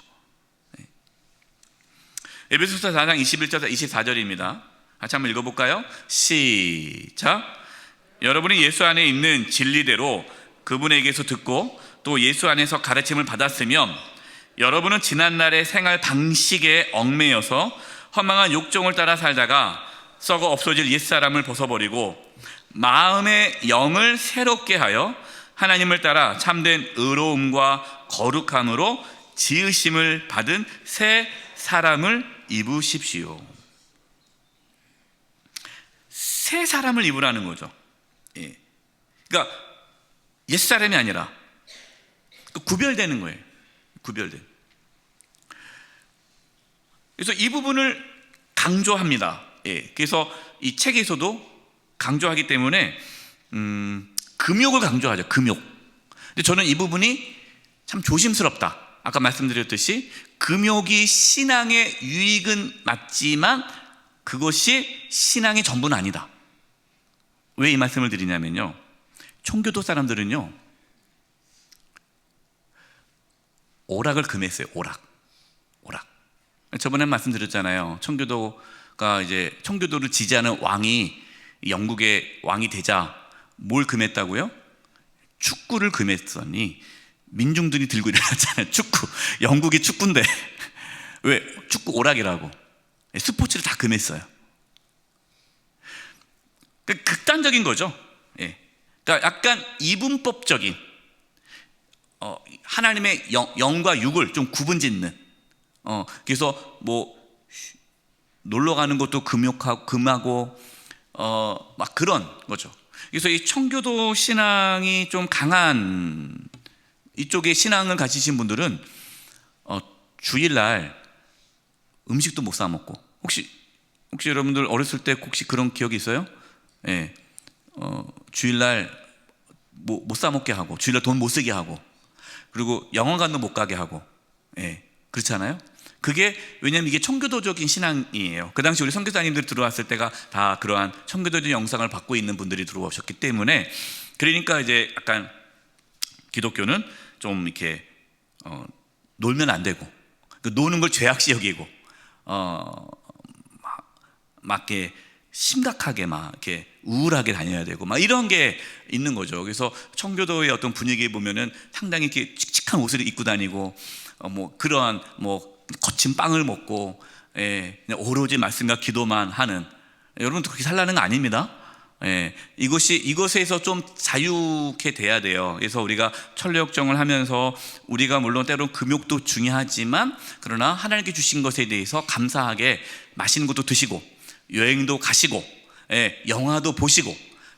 에베소서 4장 21절에서 24절입니다. 같이 한번 읽어볼까요? 시작. 여러분이 예수 안에 있는 진리대로 그분에게서 듣고 또 예수 안에서 가르침을 받았으면 여러분은 지난날의 생활 방식에 얽매여서 허망한 욕정을 따라 살다가 썩어 없어질 옛사람을 벗어버리고 마음의 영을 새롭게 하여 하나님을 따라 참된 의로움과 거룩함으로 지으심을 받은 새 사람을 입으십시오. 새 사람을 입으라는 거죠. 예. 그러니까 옛사람이 아니라 구별되는 거예요. 구별된. 그래서 이 부분을 강조합니다. 예. 그래서 이 책에서도 강조하기 때문에 금욕을 강조하죠. 금욕. 근데 저는 이 부분이 참 조심스럽다. 아까 말씀드렸듯이 금욕이 신앙의 유익은 맞지만 그것이 신앙의 전부는 아니다. 왜 이 말씀을 드리냐면요, 청교도 사람들은요 오락을 금했어요. 오락. 저번에 말씀드렸잖아요. 청교도가 이제 청교도를 지지하는 왕이 영국의 왕이 되자 뭘 금했다고요? 축구를 금했더니 민중들이 들고 일어났잖아요. 축구. 영국이 축구인데 왜 축구 오락이라고 스포츠를 다 금했어요. 극단적인 거죠. 예. 그러니까 약간 이분법적인 하나님의 영과 육을 좀 구분짓는. 그래서 뭐 놀러 가는 것도 금하고 막 그런 거죠. 그래서 이 청교도 신앙이 좀 강한 이쪽의 신앙을 가지신 분들은 주일날 음식도 못 사 먹고, 혹시 여러분들 어렸을 때 혹시 그런 기억이 있어요? 예. 주일날 뭐 못 사 먹게 하고, 주일날 돈 못 쓰게 하고, 그리고 영화관도 못 가게 하고, 예. 그렇잖아요. 그게 왜냐하면 이게 청교도적인 신앙이에요. 그 당시 우리 선교사님들 들어왔을 때가 다 그러한 청교도적인 영상을 받고 있는 분들이 들어오셨기 때문에, 그러니까 이제 약간 기독교는 좀 이렇게 놀면 안 되고, 노는 걸 죄악시 여기고, 막 이렇게 심각하게 막 이렇게 우울하게 다녀야 되고 막 이런 게 있는 거죠. 그래서 청교도의 어떤 분위기에 보면은 상당히 이렇게 칙칙한 옷을 입고 다니고, 뭐 그러한 뭐 거친 빵을 먹고, 예, 그냥 오로지 말씀과 기도만 하는, 여러분도 그렇게 살라는 거 아닙니다. 예, 이것에서 좀 자유케 돼야 돼요. 그래서 우리가 천례역정을 하면서 우리가 물론 때론 금욕도 중요하지만, 그러나 하나님께 주신 것에 대해서 감사하게 맛있는 것도 드시고, 여행도 가시고, 예, 영화도 보시고,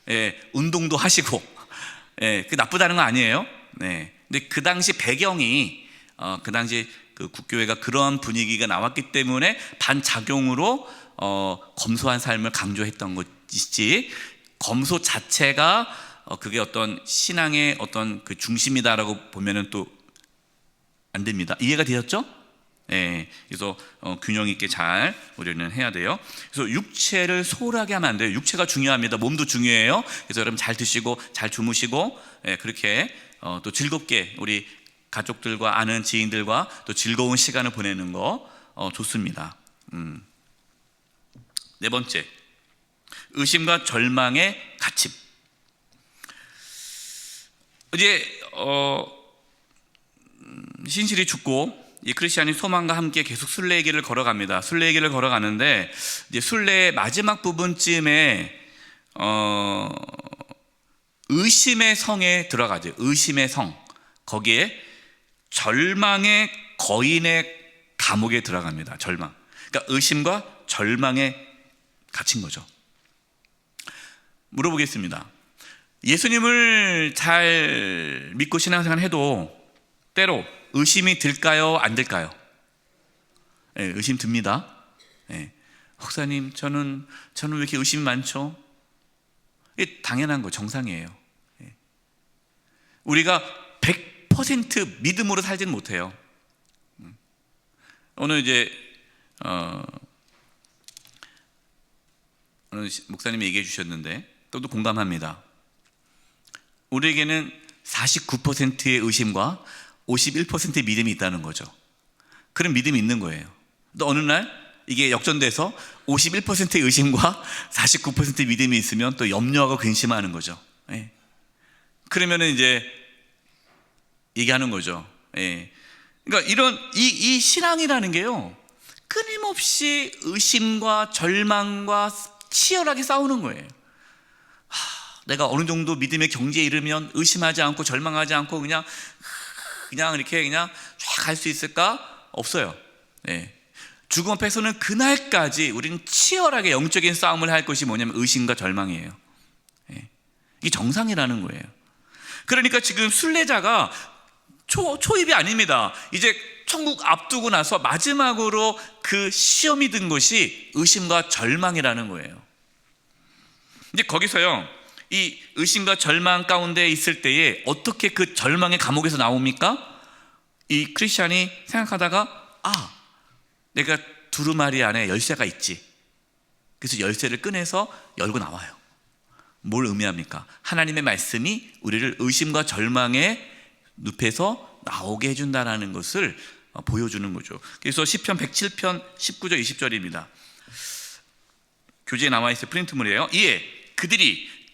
예, 운동도 하시고, 예, 그 나쁘다는 거 아니에요. 네. 근데 그 당시 배경이 그 당시 그 국교회가 그런 분위기가 나왔기 때문에 반작용으로 검소한 삶을 강조했던 것이지, 검소 자체가 그게 어떤 신앙의 어떤 그 중심이다라고 보면은 또 안 됩니다. 이해가 되셨죠? 예, 그래서 균형 있게 잘 우리는 해야 돼요. 그래서 육체를 소홀하게 하면 안 돼요. 육체가 중요합니다. 몸도 중요해요. 그래서 여러분 잘 드시고 잘 주무시고, 예, 그렇게 또 즐겁게 우리 가족들과 아는 지인들과 또 즐거운 시간을 보내는 거 좋습니다. 네 번째, 의심과 절망의 갇힘. 이제 신실이 죽고 이 크리스찬이 소망과 함께 계속 순례길을 걸어갑니다. 순례길을 걸어가는데 이제 순례의 마지막 부분쯤에 의심의 성에 들어가죠. 의심의 성. 거기에 절망의 거인의 감옥에 들어갑니다. 절망. 그러니까 의심과 절망에 갇힌 거죠. 물어보겠습니다. 예수님을 잘 믿고 신앙생활 해도 때로 의심이 들까요? 안 들까요? 네, 의심 듭니다. 네. 목사님, 저는 왜 이렇게 의심이 많죠? 이게 당연한 거, 정상이에요. 네. 우리가 100% 믿음으로 살지는 못해요. 오늘 이제 오늘 목사님이 얘기해 주셨는데 저도 공감합니다. 우리에게는 49%의 의심과 51%의 믿음이 있다는 거죠. 그런 믿음이 있는 거예요. 또 어느 날 이게 역전돼서 51%의 의심과 49%의 믿음이 있으면 또 염려하고 근심하는 거죠. 예. 그러면은 이제 얘기하는 거죠. 예. 그러니까 이런 이 신앙이라는 게요, 끊임없이 의심과 절망과 치열하게 싸우는 거예요. 내가 어느 정도 믿음의 경지에 이르면 의심하지 않고 절망하지 않고 그냥 이렇게 그냥 쫙 갈 수 있을까? 없어요. 예. 죽음 앞에서는 그날까지 우리는 치열하게 영적인 싸움을 할 것이 뭐냐면 의심과 절망이에요. 예. 이게 정상이라는 거예요. 그러니까 지금 순례자가 초입이 아닙니다. 이제 천국 앞두고 나서 마지막으로 그 시험이 든 것이 의심과 절망이라는 거예요. 이제 거기서요, 이 의심과 절망 가운데 있을 때에 어떻게 그 절망의 감옥에서 나옵니까? 이 크리스찬이 생각하다가 내가 두루마리 안에 열쇠가 있지. 그래서 열쇠를 꺼내서 열고 나와요. 뭘 의미합니까? 하나님의 말씀이 우리를 의심과 절망의 늪에서 나오게 해준다는 것을 보여주는 거죠. 그래서 시편 107편 19절 20절입니다. 교재에 나와 있어요. 프린트물이에요. 이에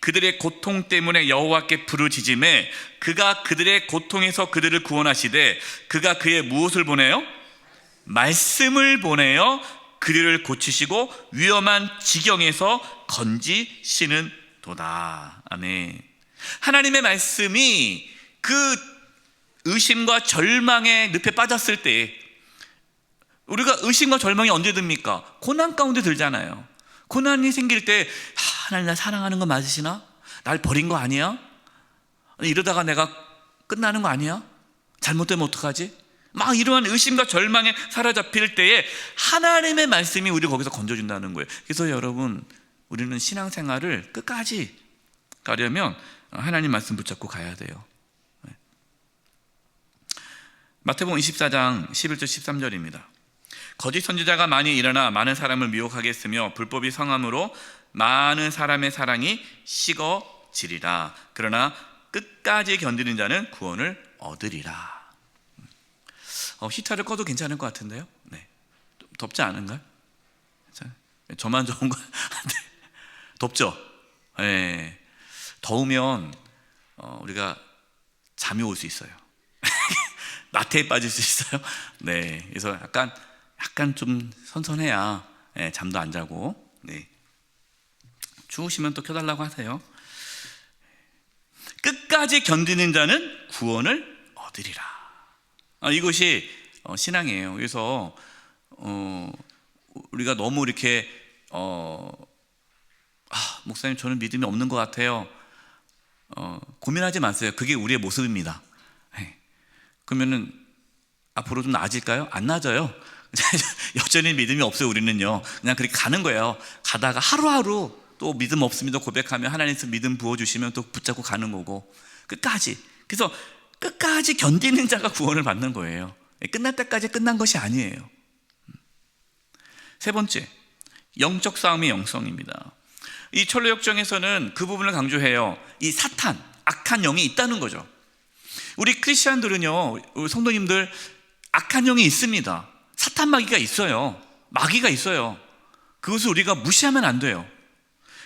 그들의 고통 때문에 여호와께 부르짖음에 그가 그들의 고통에서 그들을 구원하시되 그가 그의 무엇을 보내요? 말씀을 보내어 그들을 고치시고 위험한 지경에서 건지시는 도다. 아멘. 하나님의 말씀이 그 의심과 절망의 늪에 빠졌을 때, 우리가 의심과 절망이 언제 듭니까? 고난 가운데 들잖아요. 고난이 생길 때 하나님 날 사랑하는 거 맞으시나? 날 버린 거 아니야? 이러다가 내가 끝나는 거 아니야? 잘못되면 어떡하지? 막 이러한 의심과 절망에 사로잡힐 때에 하나님의 말씀이 우리를 거기서 건져준다는 거예요. 그래서 여러분, 우리는 신앙생활을 끝까지 가려면 하나님 말씀 붙잡고 가야 돼요. 마태복음 24장 11절 13절입니다. 거짓 선지자가 많이 일어나 많은 사람을 미혹하게 했으며 불법이 성함으로 많은 사람의 사랑이 식어지리라. 그러나 끝까지 견디는 자는 구원을 얻으리라. 히터를 꺼도 괜찮을 것 같은데요. 네. 덥지 않은가요? 저만 좋은 거 네. 덥죠? 네. 더우면 우리가 잠이 올 수 있어요. 나태에 빠질 수 있어요. 네, 그래서 약간 좀 선선해야 잠도 안 자고. 네. 추우시면 또 켜달라고 하세요. 끝까지 견디는 자는 구원을 얻으리라. 이것이 신앙이에요. 그래서 우리가 너무 이렇게 목사님 저는 믿음이 없는 것 같아요. 고민하지 마세요. 그게 우리의 모습입니다. 그러면은 앞으로 좀 나아질까요? 안 나아져요. 여전히 믿음이 없어요. 우리는요, 그냥 그렇게 가는 거예요. 가다가 하루하루 또 믿음 없습니다 고백하면 하나님께서 믿음 부어주시면 또 붙잡고 가는 거고, 끝까지. 그래서 끝까지 견디는 자가 구원을 받는 거예요. 끝날 때까지 끝난 것이 아니에요. 세 번째, 영적 싸움의 영성입니다. 이 철로역정에서는 그 부분을 강조해요. 이 사탄, 악한 영이 있다는 거죠. 우리 크리스찬들은요, 우리 성도님들, 악한 영이 있습니다. 사탄 마귀가 있어요. 마귀가 있어요. 그것을 우리가 무시하면 안 돼요.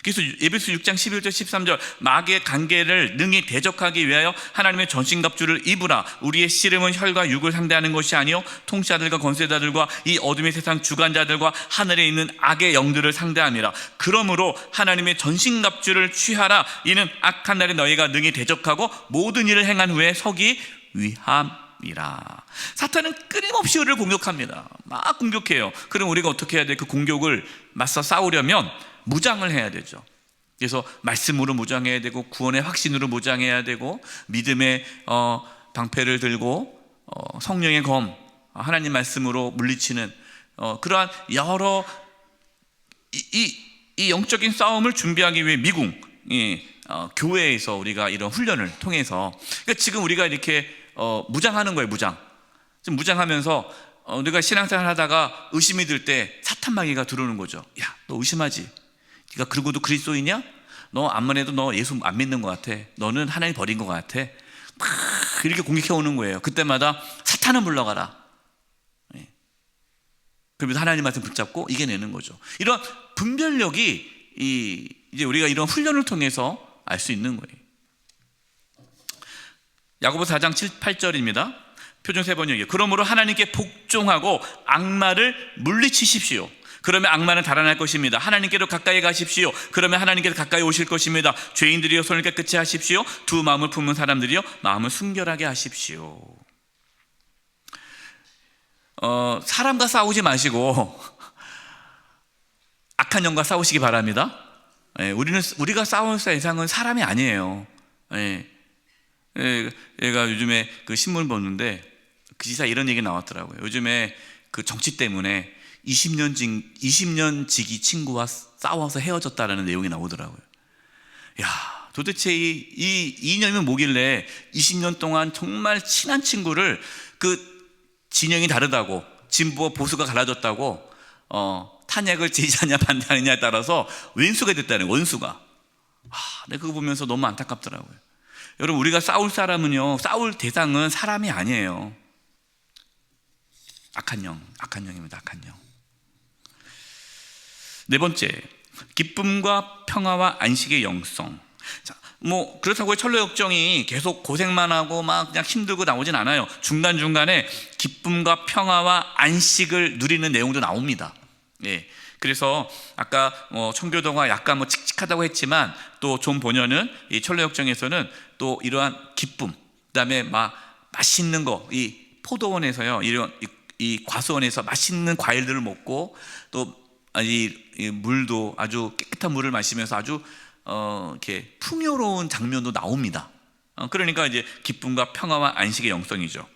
그래서 에베소 6장 11절 13절 마귀의 관계를 능히 대적하기 위하여 하나님의 전신갑주를 입으라. 우리의 씨름은 혈과 육을 상대하는 것이 아니요 통치자들과 권세자들과 이 어둠의 세상 주관자들과 하늘에 있는 악의 영들을 상대함이라. 그러므로 하나님의 전신갑주를 취하라. 이는 악한 날에 너희가 능히 대적하고 모든 일을 행한 후에 서기 위함이라. 사탄은 끊임없이 우리를 공격합니다. 막 공격해요. 그럼 우리가 어떻게 해야 돼? 그 공격을 맞서 싸우려면 무장을 해야 되죠. 그래서 말씀으로 무장해야 되고, 구원의 확신으로 무장해야 되고, 믿음의 방패를 들고, 성령의 검, 하나님 말씀으로 물리치는 그러한 여러 이 영적인 싸움을 준비하기 위해 미궁, 교회에서 우리가 이런 훈련을 통해서, 그러니까 지금 우리가 이렇게 무장하는 거예요. 지금 무장하면서 우리가 신앙생활 하다가 의심이 들 때 사탄 마귀가 들어오는 거죠. 야, 너 의심하지? 네가 그러고도 그리스도이냐? 너 암만 해도 너 예수 안 믿는 것 같아. 너는 하나님 버린 것 같아. 막 이렇게 공격해 오는 거예요. 그때마다 사탄은 물러가라. 그러면서 하나님 말씀 붙잡고 이겨내는 거죠. 이런 분별력이 이제 우리가 이런 훈련을 통해서 알 수 있는 거예요. 야고보서 4장 7, 8절입니다. 표준 세번역이에요. 그러므로 하나님께 복종하고 악마를 물리치십시오. 그러면 악마는 달아날 것입니다. 하나님께로 가까이 가십시오. 그러면 하나님께로 가까이 오실 것입니다. 죄인들이여 손을 깨끗이 하십시오. 두 마음을 품은 사람들이여 마음을 순결하게 하십시오. 사람과 싸우지 마시고 악한 영과 싸우시기 바랍니다. 우리가 싸울 대상은 사람이 아니에요. 얘가 요즘에 그 신문 보는데 그 기사 이런 얘기 나왔더라고요. 요즘에 그 정치 때문에 20년 지기 친구와 싸워서 헤어졌다라는 내용이 나오더라고요. 야, 도대체 이 이념이 뭐길래 20년 동안 정말 친한 친구를 그 진영이 다르다고, 진보와 보수가 갈라졌다고 탄핵을 지지하냐 반대하느냐에 따라서 왼수가 됐다는 거예요. 원수가. 내가 그거 보면서 너무 안타깝더라고요. 여러분, 우리가 싸울 사람은요, 싸울 대상은 사람이 아니에요. 악한 영입니다. 악한 영. 네 번째, 기쁨과 평화와 안식의 영성. 자, 그렇다고 철로 역정이 계속 고생만 하고 막 그냥 힘들고 나오진 않아요. 중간중간에 기쁨과 평화와 안식을 누리는 내용도 나옵니다. 예. 그래서 아까 청교도가 약간 칙칙하다고 했지만 또 존 보녀는 이 철로 역정에서는 또 이러한 기쁨, 그다음에 맛있는 거, 이 포도원에서요, 이 과수원에서 맛있는 과일들을 먹고 또 이 물도 아주 깨끗한 물을 마시면서 아주 이렇게 풍요로운 장면도 나옵니다. 그러니까 이제 기쁨과 평화와 안식의 영성이죠.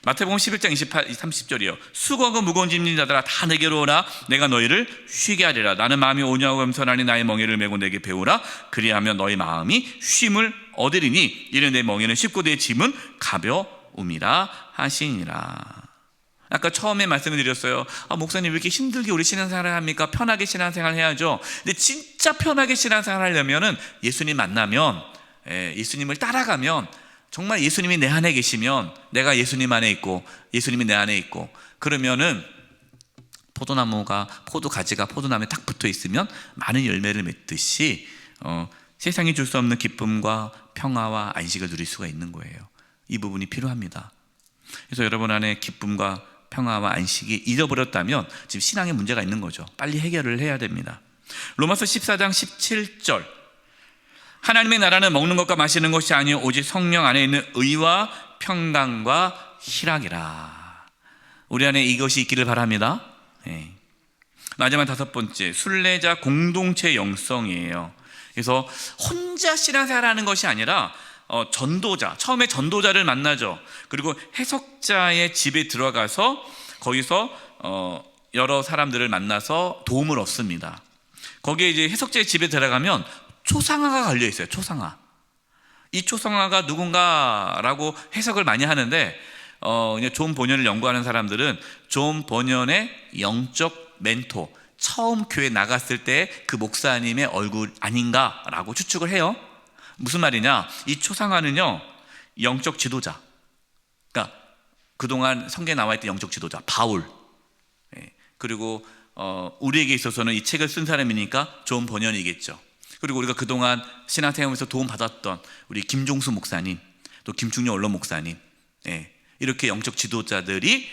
마태복음 11장 30절이요. 수고하고 무거운 짐진 자들아 다 내게로 오라. 내가 너희를 쉬게 하리라. 나는 마음이 온유하고 겸손하니 나의 멍에를 메고 내게 배우라. 그리하면 너희 마음이 쉼을 얻으리니 이는 내 멍에는 쉽고 내 짐은 가벼움이라 하시니라. 아까 처음에 말씀을 드렸어요. 목사님 왜 이렇게 힘들게 우리 신앙생활을 합니까? 편하게 신앙생활 해야죠. 근데 진짜 편하게 신앙생활 하려면은 예수님 만나면, 예수님을 따라가면, 정말 예수님이 내 안에 계시면, 내가 예수님 안에 있고 예수님이 내 안에 있고, 그러면은 포도가지가 포도나무에 딱 붙어 있으면 많은 열매를 맺듯이 세상이 줄 수 없는 기쁨과 평화와 안식을 누릴 수가 있는 거예요. 이 부분이 필요합니다. 그래서 여러분 안에 기쁨과 평화와 안식이 잃어버렸다면 지금 신앙에 문제가 있는 거죠. 빨리 해결을 해야 됩니다. 로마서 14장 17절, 하나님의 나라는 먹는 것과 마시는 것이 아니요 오직 성령 안에 있는 의와 평강과 희락이라. 우리 안에 이것이 있기를 바랍니다. 마지막 다섯 번째, 순례자 공동체 영성이에요. 그래서 혼자 신앙생활하는 것이 아니라 전도자, 처음에 전도자를 만나죠. 그리고 해석자의 집에 들어가서 거기서 여러 사람들을 만나서 도움을 얻습니다. 거기에 이제 해석자의 집에 들어가면 초상화가 걸려 있어요. 초상화. 이 초상화가 누군가라고 해석을 많이 하는데 존 번연을 연구하는 사람들은 존 번연의 영적 멘토, 처음 교회 나갔을 때 그 목사님의 얼굴 아닌가라고 추측을 해요. 무슨 말이냐? 이 초상화는요, 영적 지도자, 그러니까 그동안 성경에 나와 있던 영적 지도자 바울, 그리고 우리에게 있어서는 이 책을 쓴 사람이니까 존 번연이겠죠. 그리고 우리가 그동안 신앙생활에서 도움받았던 우리 김종수 목사님, 또 김충렬 언론 목사님, 이렇게 영적 지도자들이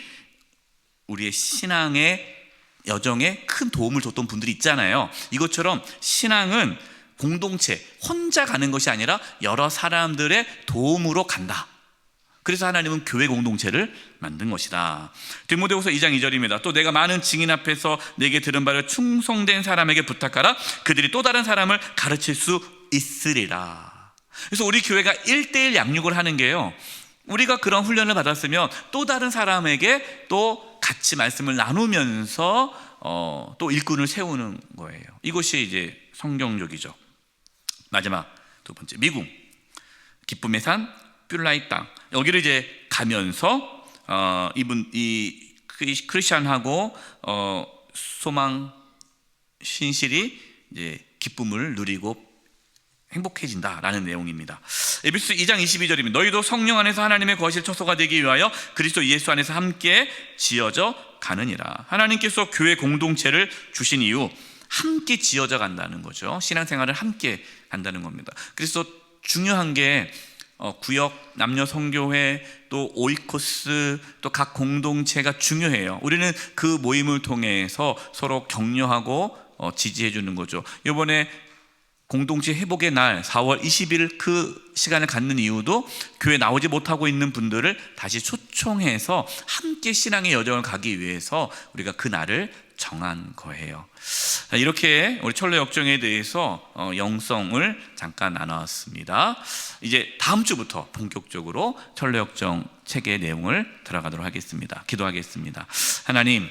우리의 신앙의 여정에 큰 도움을 줬던 분들이 있잖아요. 이것처럼 신앙은 공동체, 혼자 가는 것이 아니라 여러 사람들의 도움으로 간다. 그래서 하나님은 교회 공동체를 만든 것이다. 디모데후서 2장 2절입니다. 또 내가 많은 증인 앞에서 내게 들은 바를 충성된 사람에게 부탁하라. 그들이 또 다른 사람을 가르칠 수 있으리라. 그래서 우리 교회가 1:1 양육을 하는 게요, 우리가 그런 훈련을 받았으면 또 다른 사람에게 또 같이 말씀을 나누면서 또 일꾼을 세우는 거예요. 이것이 이제 성경적이죠. 마지막 두 번째, 미궁, 기쁨의 산, 뷸라이 땅. 여기를 이제 가면서 이 크리스찬하고 소망 신실이 이제 기쁨을 누리고 행복해진다라는 내용입니다. 에베소 2장 22절입니다. 너희도 성령 안에서 하나님의 거실 처소가 되기 위하여 그리스도 예수 안에서 함께 지어져 가느니라. 하나님께서 교회 공동체를 주신 이유, 함께 지어져 간다는 거죠. 신앙생활을 함께 한다는 겁니다. 그래서 중요한 게 구역, 남녀 성교회, 또 오이코스, 또 각 공동체가 중요해요. 우리는 그 모임을 통해서 서로 격려하고 지지해 주는 거죠. 이번에 공동체 회복의 날 4월 20일 그 시간을 갖는 이유도 교회 나오지 못하고 있는 분들을 다시 초청해서 함께 신앙의 여정을 가기 위해서 우리가 그 날을 정한 거예요. 이렇게 우리 철로 역정에 대해서 영성을 잠깐 나눴습니다. 이제 다음 주부터 본격적으로 철로 역정 책의 내용을 들어가도록 하겠습니다. 기도하겠습니다. 하나님,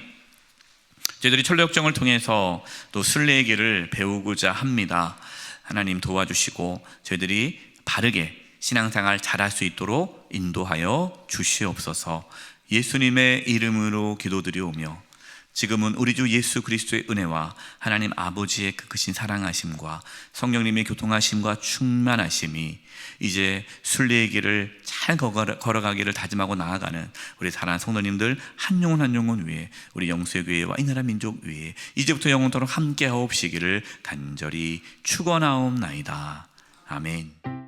저희들이 철로 역정을 통해서 또 순례의 길을 배우고자 합니다. 하나님 도와주시고 저희들이 바르게 신앙생활 잘할 수 있도록 인도하여 주시옵소서. 예수님의 이름으로 기도드리오며 지금은 우리 주 예수 그리스도의 은혜와 하나님 아버지의 그 크신 사랑하심과 성령님의 교통하심과 충만하심이 이제 순례의 길을 잘 걸어가기를 다짐하고 나아가는 우리 사랑하는 성도님들 한 영혼 한 영혼 위에, 우리 영수의 교회와 이 나라 민족 위에 이제부터 영원토록 함께 하옵시기를 간절히 축원하옵나이다. 아멘.